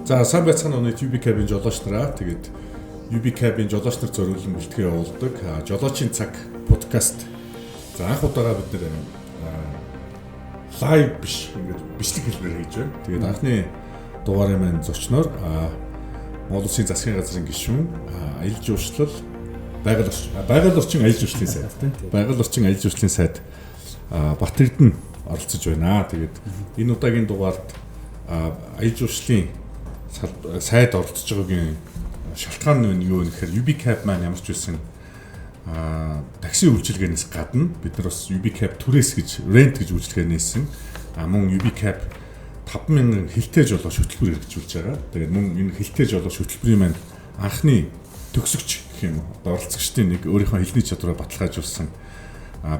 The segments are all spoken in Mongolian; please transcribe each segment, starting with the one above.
За сайн байцгаана өнөөдөр UB-Cab-ийн жолооч нараа. Тэгээд UB-Cab-ийн жолооч нар зориулсан бэлтгэл явуулдаг жолоочийн цаг подкаст. За анх удаага бид нэр лайв биш ингээд бичлэг хэлбэрээр хийж байна. Тэгээд анхны дугаарын маань зочноор Монгол Улсын засгийн газрын гишүүн аялал жуулчлал байгаль орчин аялал жуулчлалын сайд тийм. Байгаль орчин аялал жуулчлалын сайд Бат Эрдэнэ оролцож байна. Тэгээд энэ удаагийн дугаард аялал жуулчлалын сайд оролцож байгаагийн шалтгаан нь юу вэ гэхээр UB-Cab маань ямар ч байсан такси үйлчилгээнээс гадна бид нар бас UB-Cab түрээс гэж рент гэж үйлчилгээ нээсэн. Мөн UB-Cab 50000 хилтэй жолооч хөтөлбөр хэрэгжүүлж байгаа. Тэгээд мөн энэ хилтэй жолооч хөтөлбөрийн маань анхны төгсөгч гэх юм уу оролцогчдын нэг өөрийнхөө хэлний чадвараа баталгаажуулсан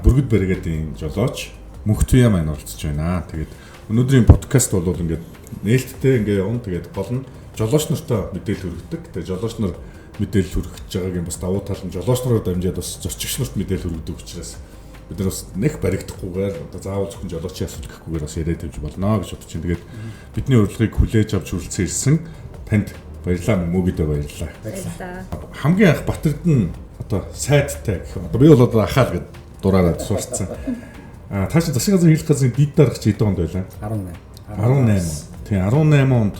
бүргэд баригадын жолооч Мөнхтуяа маань оролцож байна. Тэгээд өнөөдрийн подкаст бол ингээд нээлттэй ингээ явна. Тэгээд гол нь жолооч нартай мэдээлэл хүргэдэг. Тэгээд жолооч нар мэдээлэл хүргэж байгаагийн бас давуу тал нь жолооч нараар дамжаад бас зорчигч нарт мэдээлэл хүргэдэг учраас бид нар бас нэг баригдахгүйгээр одоо заавал зөвхөн жолоочийн асуудал гэхгүйгээр бас яриад тавьж болно гэж бодож байна. Тэгээд бидний урилгыг хүлээж авч хүрэлцэн ирсэн танд баярлалаа, мөгөдөө баярлалаа. Хамгийн анх Бат Эрдэнэ одоо сайдтай гэх юм. Одоо би бол одоо ахаал гэд дураараа сурцсан. Тааш засгийн газрын хэлэх газрын дид дарагч хэдэн онд байлаа? 18. Тэгээ 18 онд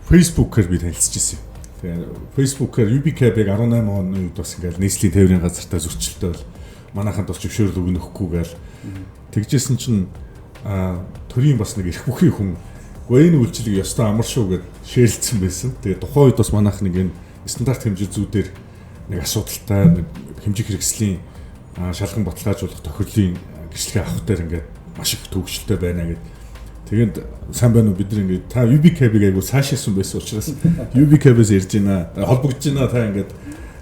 Facebook-ээр би танилцж ирсэн. Тэгээ Facebook-ээр UB-Cab-ыг 18 оны үед бас ингээл нийслэлийн тээврийн газартаа зөрчилтэй бол манайханд бас зөвшөөрөл өгнөхгүйгээл тэгжсэн чинь төрийн бас нэг эрх бүхий хүн энэ үйлчлэг ёстой амар шүү гэд шеэрлсэн байсан. Тэгээ тухайн үед бас манайх нэг энэ стандарт хэмжээ зүйдээр нэг асуудалтай нэг хэмжээ хэрэгслийн шалган баталгаажуулах тохирлын гэрчлэгээ авах дээр ингээд маш их төвөгчлөлтэй байна гэд. Тэгээд сайн байна уу бид нар ингээд та UB-Cab-ыг айгуу цаашаасан байсан учраас UB-Cab-ээс ирж байна холбогдож байна та ингээд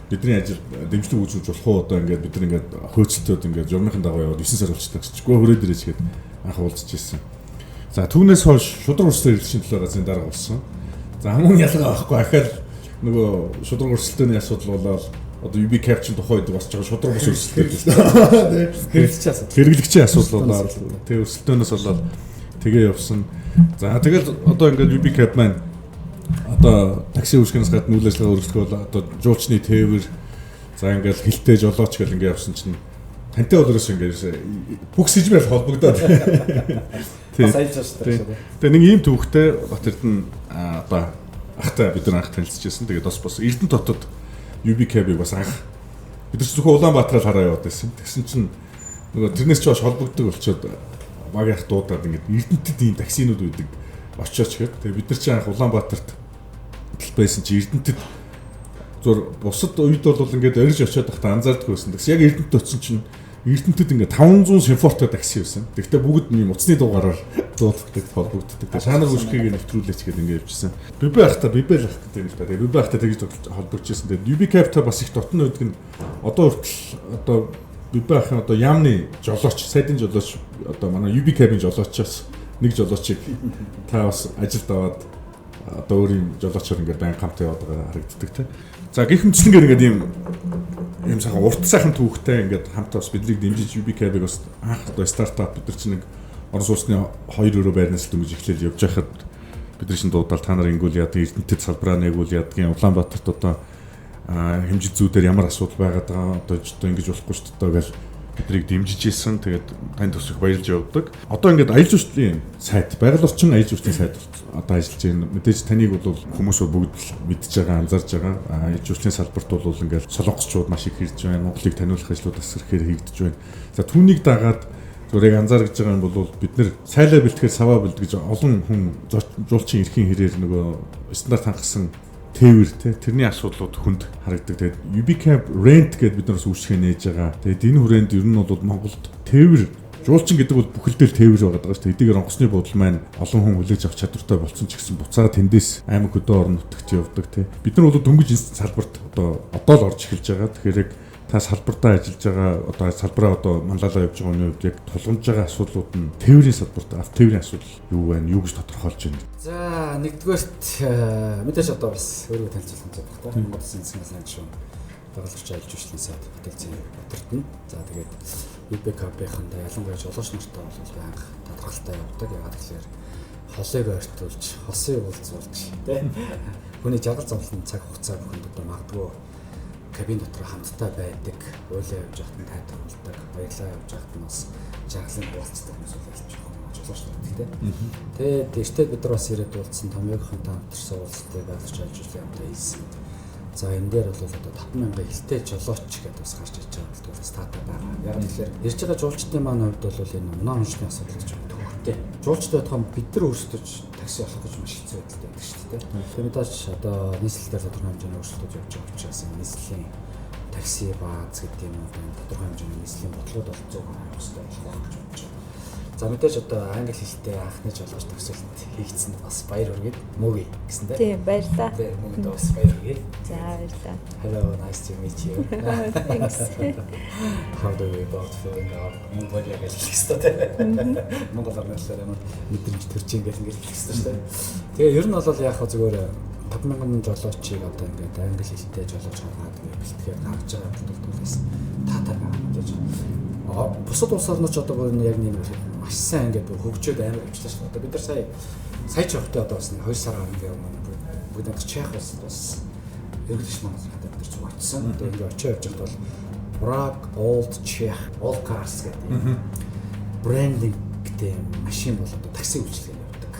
бидний ажил дэмжлэг үзүүлж болох уу одоо ингээд бид нар ингээд хөөцөлтөд ингээд журмынхын дагуу яваад 9 сар болчихдаг гэчихгүй хүрээд ирээч гээд анх уулзж ирсэн. За түүнээс хойш шудраг өрсөлтөөр ирсэн төлөө газрын дарга болсон. За хамгийн ялгаа авахгүй ахаал нөгөө шудраг өрсөлтөөний асуудал болоод одоо UB-Cab чинь тухайд бас жоо шудраг бус өрсөлдөж байсан. Хэрэглэгчийн асуудал болоод тэг өрсөлдөөнөөс болоод тэгээ явсан. За тэгэл одоо ингээд UB-Cab маань одоо такси үйлчилгээнээс гадна үйл ажиллагаа өргөдөх бол одоо жуулчны тээвэр за ингээд хилтэй жолооч гэл ингээд явсан чинь тантай болоос ингээд бүх сэжмээр холбогдоод бас айлж байгаа. Тэгээ нэг ийм төвхтэй Бат Эрдэнэ одоо ахтай бид нар анх танилцчихсан. Тэгээд бас Эрдэнэ дотод UB-Cab-ыг бас анх бид нар зөвхөн Улаанбаатараар хараа яваад байсан. Тэгсэн чинь нөгөө тэрнээс ч бас холбогддог болчоод баг ях дуудаад ингээд Эрдэнэтэд ийм таксинууд үүдэг очооч гэхэд тэгээ бид нар чинь анх Улаанбаатарт байсан чи Эрдэнэтэд зур бусад үед бол ингээд орж очиод байхдаа анзаардаггүй байсан. Тэгс яг Эрдэнэт очсон чинь Эрдэнэтэд ингээд 500 симфортой такси байсан. Тэгтээ бүгд ийм уцсны дугаараар дууддаг, холбогддог. Тэгээ шанар хүчгийг нэвтрүүлээч гэдэг ингээд явжсэн. Бибэ ахта бибэл ах гэдэг юм л та. Тэгээ бибэ ахта тэгж холбогдож ирсэн. Тэгээ UB-Cab-тай бас их дотны үйдэг нь одоо хүртэл одоо бибэ ахын одоо яамны жолооч, сайдын жолооч одоо манай UB-Cab-ийн жолоочоос нэг жолоочийг та бас ажилд аваад одоо өөрийн жолоочоор ингээд байн хамтаа яваад байгаа харагддаг те. За гэх мэтчлэнгээр ингээд ийм сайхан урт сайхан түүхтэй ингээд хамтаа бас бидрийг дэмжиж UB-Cab-ыг бас анх одоо стартап бид нар чинь нэг орон сууцны 2 өрөө байрнаас дөнгөж эхлээл явж байхад бид нар чинь дуудаал та нар ингүүл яадаг Эрдэнэтэд салбараа нэгүүл яадгийн Улаанбаатарт одоо хэмжээ зүйдээр ямар асуудал байгаад байгаа одоо ингэж болохгүй шүү дээ гэж бидрийг дэмжиж ийсэн. Тэгээд танд төсөх баярлж явдаг. Одоо ингээд аялал жуулчлалын сайт, байгаль орчин аялал жуулчлалын сайт одоо ажиллаж байна. Мэдээж таныг бол хүмүүс бүгд мэдж байгаа, анзаарж байгаа. Аялал жуулчлалын салбарт бол ингээд солонгосчууд маш их ирж байна. Монголыг таниулах ажлууд бас ихээр хийгдэж байна. За түүнийг дагаад зүрийг анзаарж байгаа юм бол бид нэр сайлаа бэлтгэхээр саваа бэлтгэж олон хүн жуулчин эрхийн хэрээр нөгөө стандарт хангасан тээвэр те тэрний асуудлууд хүнд харагддаг. Тэгээд UB-Cab rent гэдээ бид нараас үйлчлэгээ нээж байгаа. Тэгээд энэ хүрээнд ер нь бол Монголд тээвэр жуулчин гэдэг бол бүхэлдээ тээвэр байгаа шүү дээ. Эдгээр онгоцны буудал маань олон хүн хүлээж авах чадвартай болсон ч гэсэн буцаа тэндээс аймаг хөдөө орон нутагт явдаг те. Бид нар бол дөнгөж энэ салбарт одоо л орж эхэлж байгаа. Тэгэхээр яг та салбартаа ажиллаж байгаа одоо салбараа одоо манлайлаа явж байгаа хүний хувьд яг тулгамж байгаа асуудлууд нь тээврийн салбарт автотээврийн асуудал юу байна? Юу гэж тодорхойлж байна? За нэгдүгээрт мэдээж одоо бас өөрийгөө танилцуулах гэж байна. Монгол Улсын засгийн газрын гишүүн байгаль орчин аялал жуулчлалын сайд бүтээлцэн Бат Эрдэнэ. За тэгээд UB-Cab-ийнхаа ялангуяа жолооч нартай бол анх тодорхойлолттой явдаг. Ягаад гэвэл холыг ойртуулж, хосын уулзуулж тий. Хүний жаргал зовлон цаг хугацаа бүхэнд одоо магадгүй кабин дотор хамтдаа байдаг, уйлаа явж байхад тайтар болдог, баярлаа явж байхад нь бас жаргалын уулздаг хүмүүс болж байгаа жолооч нар тий. Тэгээд эртээ бид нар бас ирээд уулзсан томьёогийнхантай хамтарсан уулзалтыг ойлгож ажиллаж явдаа хэлсэн. За энэ дээр бол одоо 5000 хэлтэй жолооч гэдэг бас гарч иж байгаа бол стартап байгаа. Яг тэгэхээр ирж байгаа жуулчдын маань хувьд бол энэ унаа уншны асуудал гэж байна. Төвхтэй. Жуулчд байхад бид нар өөрсдөө такси олох гэж маш хэцүү байдалтай байдаг шүү дээ. Тэгээд мэдээж одоо нийслэлээр тодорхой хэмжээний өөрчлөлтүүд явж байгаа учраас нийслэлийн такси бааз гэдэг юм уу тодорхой хэмжээний нийслэлийн бодлогод бол 100% авах хэрэгтэй болох гэж бодож байна. За мэдээж одоо англи хэлтэй анхны жолооч төгсөлт хийгдсэнд бас баяр хүргэе. Мөгийн гэсэн дээ. Тийм баярлалаа. Тийм мөгийн бас баяр хүргэе. За баярлалаа. Hello, nice to meet you. Thanks. How do you both feeling now? Монгол яг хэлэх хэрэгтэй. Монгол амтлаар мэдрэмж төрж ингээл хэлэх хэрэгтэй шүү дээ. Тэгээ ер нь бол яг хаа зүгээр 5000 жолоочийг одоо ингээд англи хэлтэй жолооч гаргаад бэлтгэхээр гаргаж байгаа төлөвлөлтөөс таатай байгаа гэж. Бусад улс орнууд ч одоо яг нэг маш сайн ингээд хөгжөөд амар явчлаа шүү. Одоо бид нар сая ч явахтай одоо бас 2 сар гарсан юм бүгд нэг Чех бас ерөнхийдөө манай хатаа бид нар зүг очсон. Одоо ингээд очиж явж байхад бол Prague Old Czech Old Cars гэдэг брендинг гэдэг машин бол одоо такси үйлчилгээ явуулдаг.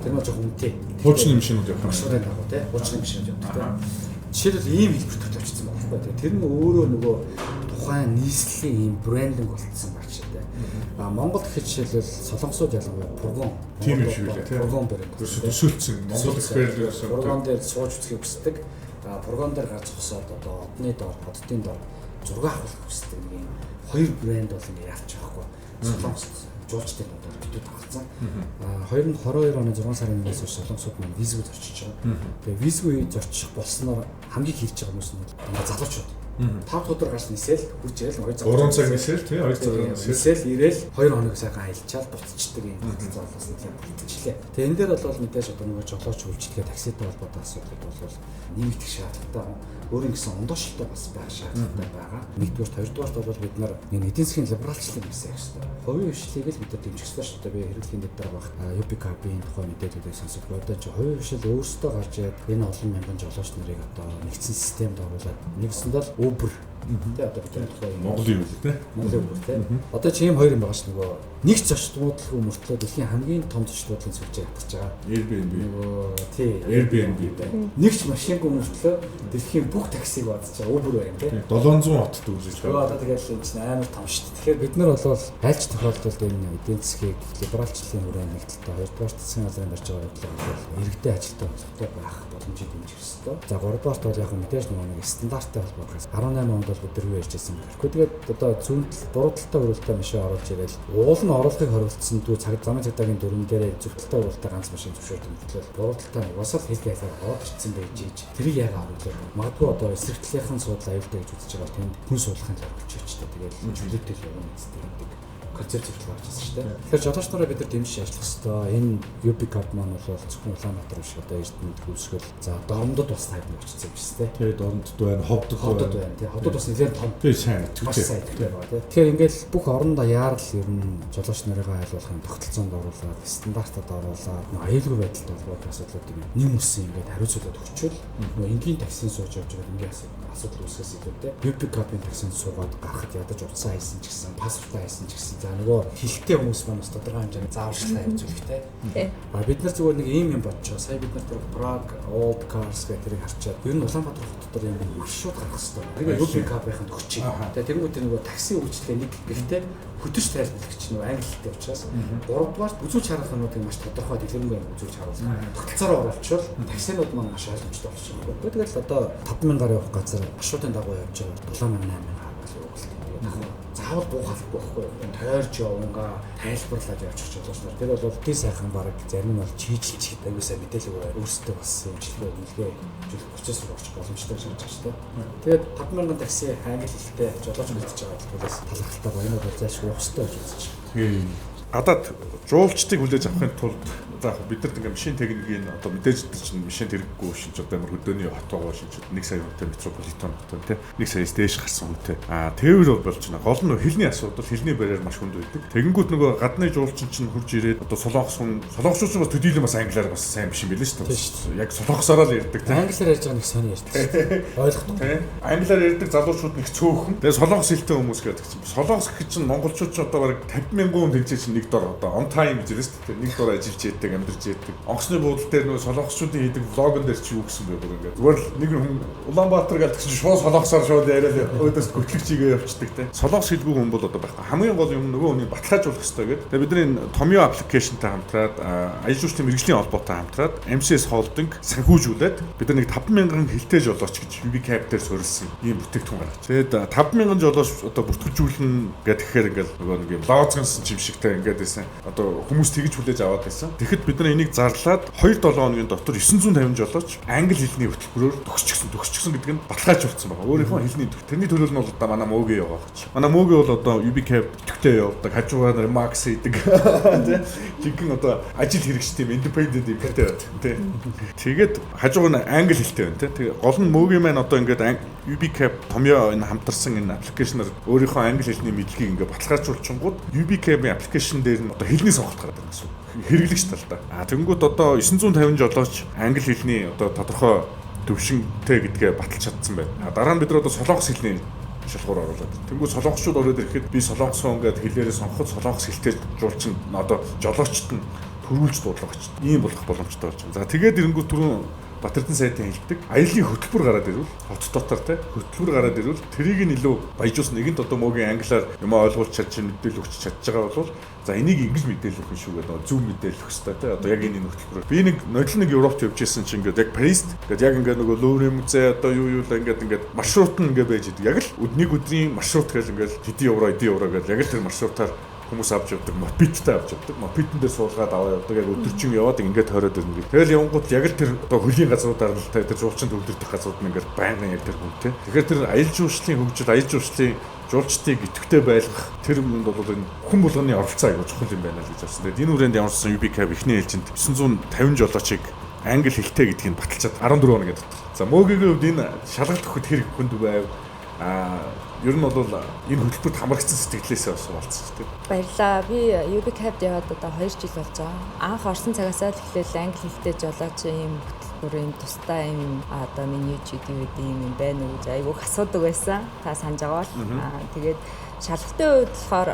Тэр нь жоохон үнэтэй. Хуучны машинууд явах юм. Машинууд авах тий. Хуучны машинууд явуулдаг тий. Жишээлбэл ийм хэлбэрт очсон байхгүй тий. Тэр нь өөрөө нөгөө тухайн нийслэлийн ийм брендинг болцсон баг шүү дээ. Монгол гэхэд жишээлбэл солонгосууд ялангуяа Пургон. Тийм юм шиг үлээ тий. Пургон брэнд. Төсөөлсөн. Монгол экспертээс Пургон дээр сууж үзхийг хүсдэг. Пургон дээр гарч зогсоод одоо одны дор, оддын дор зураг авах хүсдэг нэг юм хоёр брэнд бол ингэ яалч байхгүй. Солонгост жуулчдын удаар битүү тагцсан. 2022 оны 6 сарын 1-ээс солонгосууд маань визгүй зорчиж байгаа. Тэгээ визгүй зорчих болсноор хамгийн хэрж байгаа хүмүүс нь бол залуучууд. 5 өдөр гарч нисэл хурж ирэл 2 цаг нисэл тий 2 цаг нисэл ирэл 2 хоног сайхан аялчаад буцчихдаг юм бодол бас нэг юм болчихлээ. Тэгээ энэ дээр бол мэдээж одоо нөгөө жолооч үйлчлэгээ такситай холбоотой асуудал бол нэмэгдэх шаардлагатай өөрийн гэсэн ондоошилтой бас байх шаардлагатай байгаа. Нэгдүгээр, хоёрдугаар бол бид нар эдийн засгийн либералчлалыг хийсэх хэрэгтэй. Хувийн хвшлийг л бид нар дэмжих хэрэгтэй шүү дээ. Би хэрэглэхийн дээр баг UPCAP-ийн тухай мэдээлүүдийг сонсох бодож хувийн хвшил өөрсдөө гарч ирээд энэ олон мянган жолооч нарыг одоо нэгдсэн системд оруулаад нэгсэнд л Uber тий одоо бид тухай Монголын үйл тий. Монголын үйл тий. Одоо чи ийм хоёр юм байгаа ш нөгөө нэг зочдлууд мөртлөө дэлхийн хамгийн том зочдлуудын сүлжээ хатгаж байгаа. Airbnb. Нөгөө тий Airbnb. Нэг ч машингүй мөртлөө дэлхийн бүх таксиг бадж байгаа Uber байна тий. 700 хотод үзэж байгаа. Одоо тэгэл энэ чинь амар том шүү дээ. Тэгэхээр бид нар бол альч тохиолдолд энэ эдийн засгийг либералчлалын хүрээнд нэгдэлтэй хоёрдугаар засгийн газрын барьж байгаа бодлого иргэдэд ажилттай холбоотой байх боломжийг дэмжих ёстой. За гуравдугаарт бол яг мэдээж нэг стандарттай холбоотойгоос 18 онд бол бид нар юу ярьж байсан бэ? Тэгээд одоо зүүн буруу талтай хөрөлтэй машин оруулж ирэл уул нь оруулахыг хориглосон дүү замын цагдаагийн дүрм дээрээ зөвхөлтэй уралтай ганц машин зөвшөөрсөн мөртлөө буруу талтай бас л хэл байлаар ороод ирсэн байж ийж тэрийг яг оруулаад магадгүй одоо эсрэгтлийнхэн суудлаа аюултай гэж үзэж байгаа тэнд хүн суулгахын л болчихчихтэй. Тэгээд чөлөөтэй л явна гэдэг концепт зөвлөж гарчсан шүү дээ. Тэгэхээр жолооч нараа бид нар дэмжиж ажиллах хэрэгтэй. Энэ UPCAP маань бол зөвхөн Улаанбаатар биш одоо Эрдэнэт хөвсгөл за Дорнодод бас тайван очсон юм шүү дээ. Тэгээ Дорнодод байна, Ховдод байна. Тий. Ховдод бас нэлээд том. Тий сайн. Маш сайн байгаа тий. Тэгэхээр ингээл бүх орон даяар л ер нь жолооч нарыгаа айлуулахын тогтолцоонд оруулаад стандартад оруулаад аюулгүй байдалд холбоотой асуудлуудыг нэм үсэн ингээд хариуцуулаад өгчөөл нөгөө энгийн таксин сууж явж байгаа ингийн асуудал үүсгэс ихэвтэй UPCAP-ийн таксинд суугаад гарахад ядаж утсаа хийсэн ч гэсэн паспортаа хийсэн ч гэсэн за нөгөө хилтэй хүмүүс маань бас тодорхой хэмжээний зааварчилгаа хийж өгөхтэй. Бид нар зүгээр нэг ийм юм бодчихоо. Сая бид нар Prague Old Cars гэх тэрийг харчаад ер нь Улаанбаатар хотод юм маршрут гаргах хэрэгтэй. Тэгээд UPCAP-ийн төгчийг. Тэгээд тэрнгүүт нөгөө такси үйлчлэгээ нэг гэхдээ хөтөж тайлбарлагч нөгөө англи хэлтэй учраас 3-дугаар үзүүлж харуулах юмнуудыг маш тодорхой дэлгэрэнгүй үзүүлж харуулсан. Тогтолцоороо оруулчвал таксинууд маань маш ойлгомжтой болчихно. Тэгэл одоо 5000 явах газар маршрутын дагуу явж байгаа 7800 бол юу гэлээ. Заавал буухалгүй байхгүй юу? Тойрч явнгаа тайлбарлаад явчих жолооч нар. Тэр бол тий сайхан баг зарим нь бол чийжилч аюусаа мэдээлэл өөрсдөө бас имжлэгээ үнэлгээ зүйлэх процесс руу орчих боломжтой гэж бодож байна. Тэгээд 5000 такси англи хэлтэй жолооч мэдчихэж байгаа зүйлээс талархалтай баянууд бол зайлшгүй явах хэрэгтэй гэж үзэж байна. Тийм. Гадаад жуулчдыг хүлээж авахын тулд за бид нар ингээ машин техникийн одоо мэдээж чинь машин хэрэггүй шинж одоо ямар хөдөөний хот байгаа шинж 1 сая хүнтэй метрополитен хот те 1 саяас дээш гарсан хүнтэй тээвэр болж байна. Гол нь хэлний асуудал хэлний барьаар маш хүнд байдаг. Тэгэнгүүт нөгөө гадны жуулчин чинь хурж ирээд одоо солонгосчууд бас төдийлөн бас англиар бас сайн биш юм билээ шүү дээ. Яг солонгосоор л ярьдаг те. Англиар ярьж байгаа нэг сони ярьдаг. Ойлгохгүй. Англиар ярьдаг залуучууд нэг цөөхөн. Тэгээ солонгос хэлтэй хүмүүс гэдэг чинь солонгос гэх чинь монголчууд ч одоо бараг 50,000 хүн тэнцээ чинь нэг дор одоо on time гэж хэлсэн тийм нэг дор ажиллаж яддаг амьдарч яддаг. Онгоцны буудлын дээр нөгөө солонгосчуудын хийдэг влогон дээр чи юу гэсэн бэ бүр ингээд. Зүгээр л нэг хүн Улаанбаатар гэдэг чинь шууд солонгосоор шууд яриад өөдөөс хөтлөгчийгээ явчихдаг тийм. Солонгос хэлгүй хүн бол одоо байхгүй. Хамгийн гол юм нөгөө хүний баталгаажуулах хэрэгтэй гэдэг. Тэгээ бидний Томьёо аппликейшнтай хамтраад аян жуулчдын мэргэжлийн холбоотой хамтраад MCS Holding санхүүжүүлээд бид нар нэг 5,000 хэлтэй жолооч гэж UbiCab дээр суурилсан ийм бүтээгдэхүүн гаргаж. Тэгээд 5,000 жолооч одоо бүртгэжүүлнэ гэхээр ингээл нөгөө нэг юм лоозгансан юм шигтэй ингээд байсан. Одоо хүмүүс тэгж хүлээж аваад байсан. Тэгэхэд бид нар энийг зарлаад 2-7 хоногийн дотор 950 жолооч англи хэлний хөтөлбөрөөр төгсчихсөн гэдэг нь баталгаажуулсан байгаа. Өөрийнхөө хэлний төгс. Тэрний төлөөлөл нь бол одоо манай мөөгээ яваа гэж. Манай мөөгээ бол одоо UbiCab төгтөө явуулдаг. Хажуугаар нар Max хийдэг. Тэ. Жинхэнэ одоо ажил хэрэгч тийм independent юм гэдэг тий. Тэгээд хажуугаар нь англи хэлтэй байна тий. Тэгээ гол нь мөөгийн маань одоо ингээд UbiCab Томьёо энэ хамтарсан энэ аппликейшнаар өөрийнхөө англи хэлний мэдлэгийг ингээд баталгаажуулчихгууд UbiCab-ийн аппликейшн дээр нь одоо хэлний сонголт гараад байна гэсэн. Хэрэглэгч талдаа. Тэнгүүд одоо 950 жолооч англи хэлний одоо тодорхой төвшинтэй гэдгээ баталж чадсан байна. Дараа нь бид нар одоо солонгос хэлний шалгуур оруулаад. Тэнгүүд солонгосчууд ороод ирэхэд би солонгос хүн гэдэг хэлээрээ сонгоход солонгос хэлтэй жуулчин одоо жолоочт нь төрүүлж дуудлага очив. Ийм болох боломжтой болж байна. За тэгээд ирэнгүүт түрүүн Батэрдэн сайдын хэлдэг аялын хөтөлбөр гараад ирвэл хот дотор те хөтөлбөр гараад ирвэл тэрийг нь илүү баяжуулсан нэгэнт одоо мөгийн англиар юм ойлгуулж чадчих мэдээлэл өгч чадж байгаа бол за энийг ингэж мэдээлэл өгөх шүү гэдэг зөв мэдээлэл өгөх хэрэгтэй те одоо яг энэ хөтөлбөр би нэг нодлон нэг Европт явж ирсэн чинь ингээд яг Парист ингээд яг ингээд нөгөө Луврын музей одоо юу л ингээд маршрут нь ингээд байж идэг яг л нэг өдрийн маршрут гэж ингээд хэдэн евро гэж яг л тэр маршрутаар хүмүүс авч явдаг, мопедтай авч явдаг. Мопедэн дээр суулгаад аваа явдаг. Яг өдөржин яваад ингээд тойроод ирнэ. Тэгэл явангууд яг л тэр одоо хөлийн газруудаар л тэр жуулчин төвлөрдөх газрууд нь ингээд байнгын яг тэр хүн те. Тэгэхээр тэр аялал жуулчлалын хөгжил, аялал жуулчлалын жуулчдыг идэвхтэй байлгах тэр юмд бол энэ хүн болгоны оролцоо аягүй чухал юм байна л гэж байна. Тэгээд энэ үрээнд ямарсан UbiCab ихний ээлжинд 950 жолоочийг англи хэлтэй гэдгийг баталчаад 14 хоног гэдэг. За мөөгийн хувьд энэ шалгалт өгөхөд хэрэг хүнд байв. Ер нь бол энэ хөтөлбөрт хамрагдсан сэтгэлээсээ бас болцсон тийм. Баярлалаа. Би UbiCab-д яваад одоо 2 жил болж байгаа. Анх орсон цагаас л эхлээл англи хэлтэй жолооч ийм хөтөлбөрийн тусдаа ийм одоо миний YouTube ийм юм байна уу гэж айгүйх асуудаг байсан. Та санаж байгаа бол. Тэгээд шалгалтын үед болохоор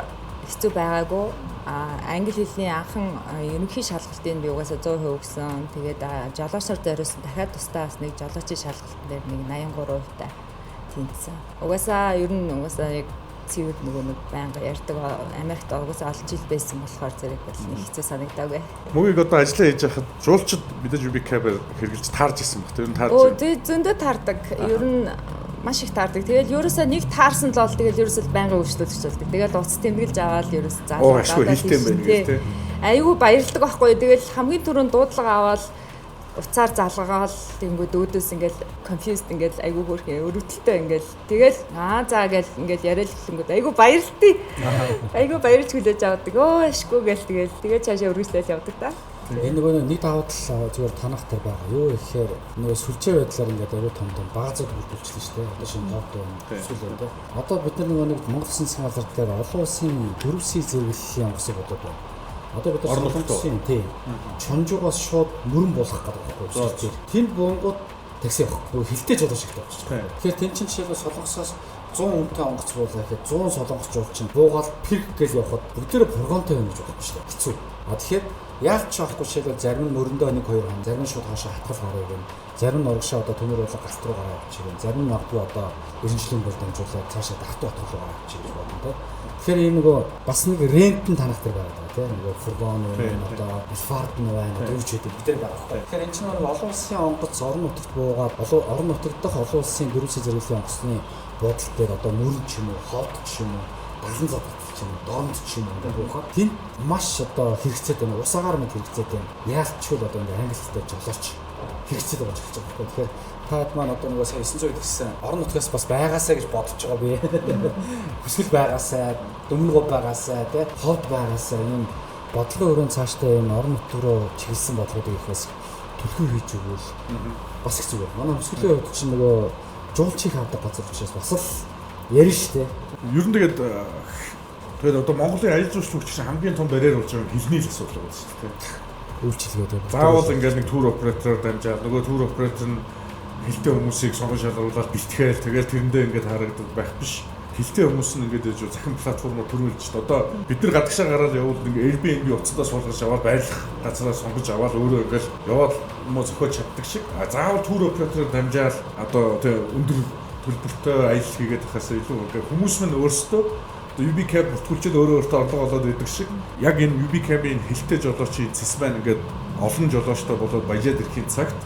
хэцүү байгаагүй. Англи хэлний анхан ерөнхий шалгалтыг би угаасаа 100% өгсөн. Тэгээд жолоочор зориулсан дахиад тусдаа бас нэг жолоочийн шалгалт дээр нэг 83% та тэнцсэн. Угаасаа ер нь яг цэвэр нөгөө нэг байнга ярьдаг Америкт угаасаа олон жил байсан болохоор зэрэг бол нэг хэцүү санагдаагүй. Мөгийг одоо ажиллаа хийж байхад жуулчид мэдээж UbiCab-аар хэрглэж таарж ирсэн баг. Тэр нь таарж. Зөндөө таардаг. Ер нь маш их таардаг. Тэгэл ерөөсөө нэг таарсан л бол тэгэл ерөөсөө байнгын үйлчлүүлэгч болдог. Тэгэл уц тэмдэглэж аваад ерөөсөө заалаа. Хэлтэй юм байна гэж тий. Айгүй баярлдаг байхгүй. Тэгэл хамгийн түрүүнд дуудлага аваад уцаар залгагаал тэнгүүд өөдөөс ингээл confused ингээл айгүй хөөрхөн өрөвдөлтөө ингээл тэгэл заа гэл ингээл яриад хэлэнгүүд айгүй баярлтыг айгүй баярлж хүлээж авдаг өөшгүй гэл тэгээд цаашаа өргөжлөл явдаг та. Энэ нөгөө нэг даваад л зүгээр танах төр байгаа. Юу гэхээр нөгөө сүлжээ байдлаар ингээд аюу том баазад бүрдүүлчихлээ шүү дээ. Одоо шинэ товд байна. Эсвэл одоо бид нар нөгөө нэг Монгол Засгийн газар дээр олон улсын дөрвсийг зэрэглэлийн онгоцыг бодоод байна. Одоо бид нар солонгосын тийм чонжуугаас шууд мөрөн болох гэдэг байхгүй юу? Тэнд буунгууд такси явахгүй хилтэй жолоо шигтэй болчихсон. Тэгэхээр тэн чинь жишээлбэл солонгосоос 100 үнэтэй онгоц буулаа гэхэд 100 солонгос жуулчин буугаад пирк гэж явхад бүгдээрээ фургонтой байна гэж бодож шүү дээ. Хэцүү. Тэгэхээр яаж ч авахгүй жишээлбэл зарим нь мөрөндөө 1-2 хон, зарим нь шууд хаашаа хатгал гараа гэн, зарим нь урагшаа одоо төмөр болоо галт руу гараа авчихсан, зарим нь магадгүй одоо эренчлэн бол дамжуулаад цаашаа дахтуу хатгал руу гараа авчих гэж бодно те. Тэгэхээр энэ нөгөө бас нэг рентэн танах дээр байгаа даа тийм нөгөө фургон байна одоо асфальт нь байна дүүч гэдэг бид нар байгаа байхгүй. Тэгэхээр энэ чинь нөгөө олон улсын онгоц орон нутагт буугаад орон нутаг дахь олон улсын дөрвсийн зэрэглэлийн онгоцны буудлын дээр одоо мөрөн ч юм уу ховд ч юм уу далан задад ч юм уу доонд ч юм уу буухад тэнд маш одоо хэрэгцээд байна. Усаагаар мэд хэрэгцээд байна. Яалтчгүй одоо ингээ англи хэлтэй жолооч хэрэгцээд байгаа ч гэж байгаа байхгүй. Тэгэхээр таад маань одоо нөгөө сая 900 гэсэн орон нутгаас бас байгаасаа гэж бодож байгаа би. Хүсэл байгаасаа, дөмнөгөө байгаасаа, тий ховд байгаасаа юм бодлогын өрөөнд цаашдаа юм орон нутг руу чиглэсэн бодлогыг ихээс төлхөө хийж өгвөл бас их зүгээр. Манай хөсгөлийн хувьд чинь нөгөө жуулчийг авдаг газар учраас бас л ярина шүү дээ. Ер нь тэгээд одоо Монголын аялал жуулчлал хүч хамгийн том барьер болж байгаа хэлний л асуудал байгаа шүү дээ. Үйлчлэгээ. Заавал ингээд нэг тур оператороор дамжаад нөгөө тур оператор нь хэлтэй хүмүүсийг сонгон шалруулаад бэлтгээл тэгэл тэрэндээ ингээд харагддаг байх биш. Хэлтэй хүмүүс нь ингээд яж захин платформоор төрүүлж шүү дээ. Одоо бид нар гадагшаа гараад явбал ингээд Airbnb утсандаа суулгаж аваад байрлах газараа сонгож аваад өөрөө ингээд яваад муу зохиож чаддаг шиг. Заавал тур оператороор дамжаад одоо тэг өндөр төлбөртэй аялал хийгээд байхаас илүү ингээд хүмүүс мань өөрсдөө UB cab бүртгүүлчихэд өөрөө орлого олоод байдаг шиг яг энэ UB cab-ийн хэлтэй жолоочийн цэс маань ингээд олон жолоочтой болоод баяжаад ирэхин цагт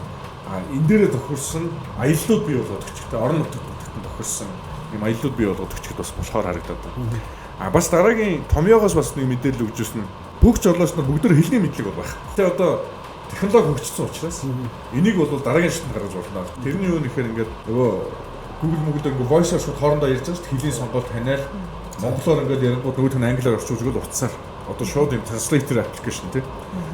энэ дээрээ тохирсон аяллууд бий болоод өчигтэй орон нутгад тохирсон юм аяллууд бий болоод өчигт бас болохоор харагдаад байна. Бас дараагийн томьёогоос бас нэг мэдээлэл өгч ирсэн. Бүх жолооч нар бүгд хэлний мэдлэг бол байх. Тэгээ одоо технологи хөгжсөн учраас энийг бол дараагийн шатнд гаргаж болно. Тэрний юу нэхээр ингээд нөгөө Google ингээд voice-аар шууд хоорондоо ярьж байгаа шүү дээ. Хэлний сонголт таниал монголоор ингээд ярингууд нөгөө тань англиар орчуулж өгöd утсаар одоо шууд юм translator application тийм.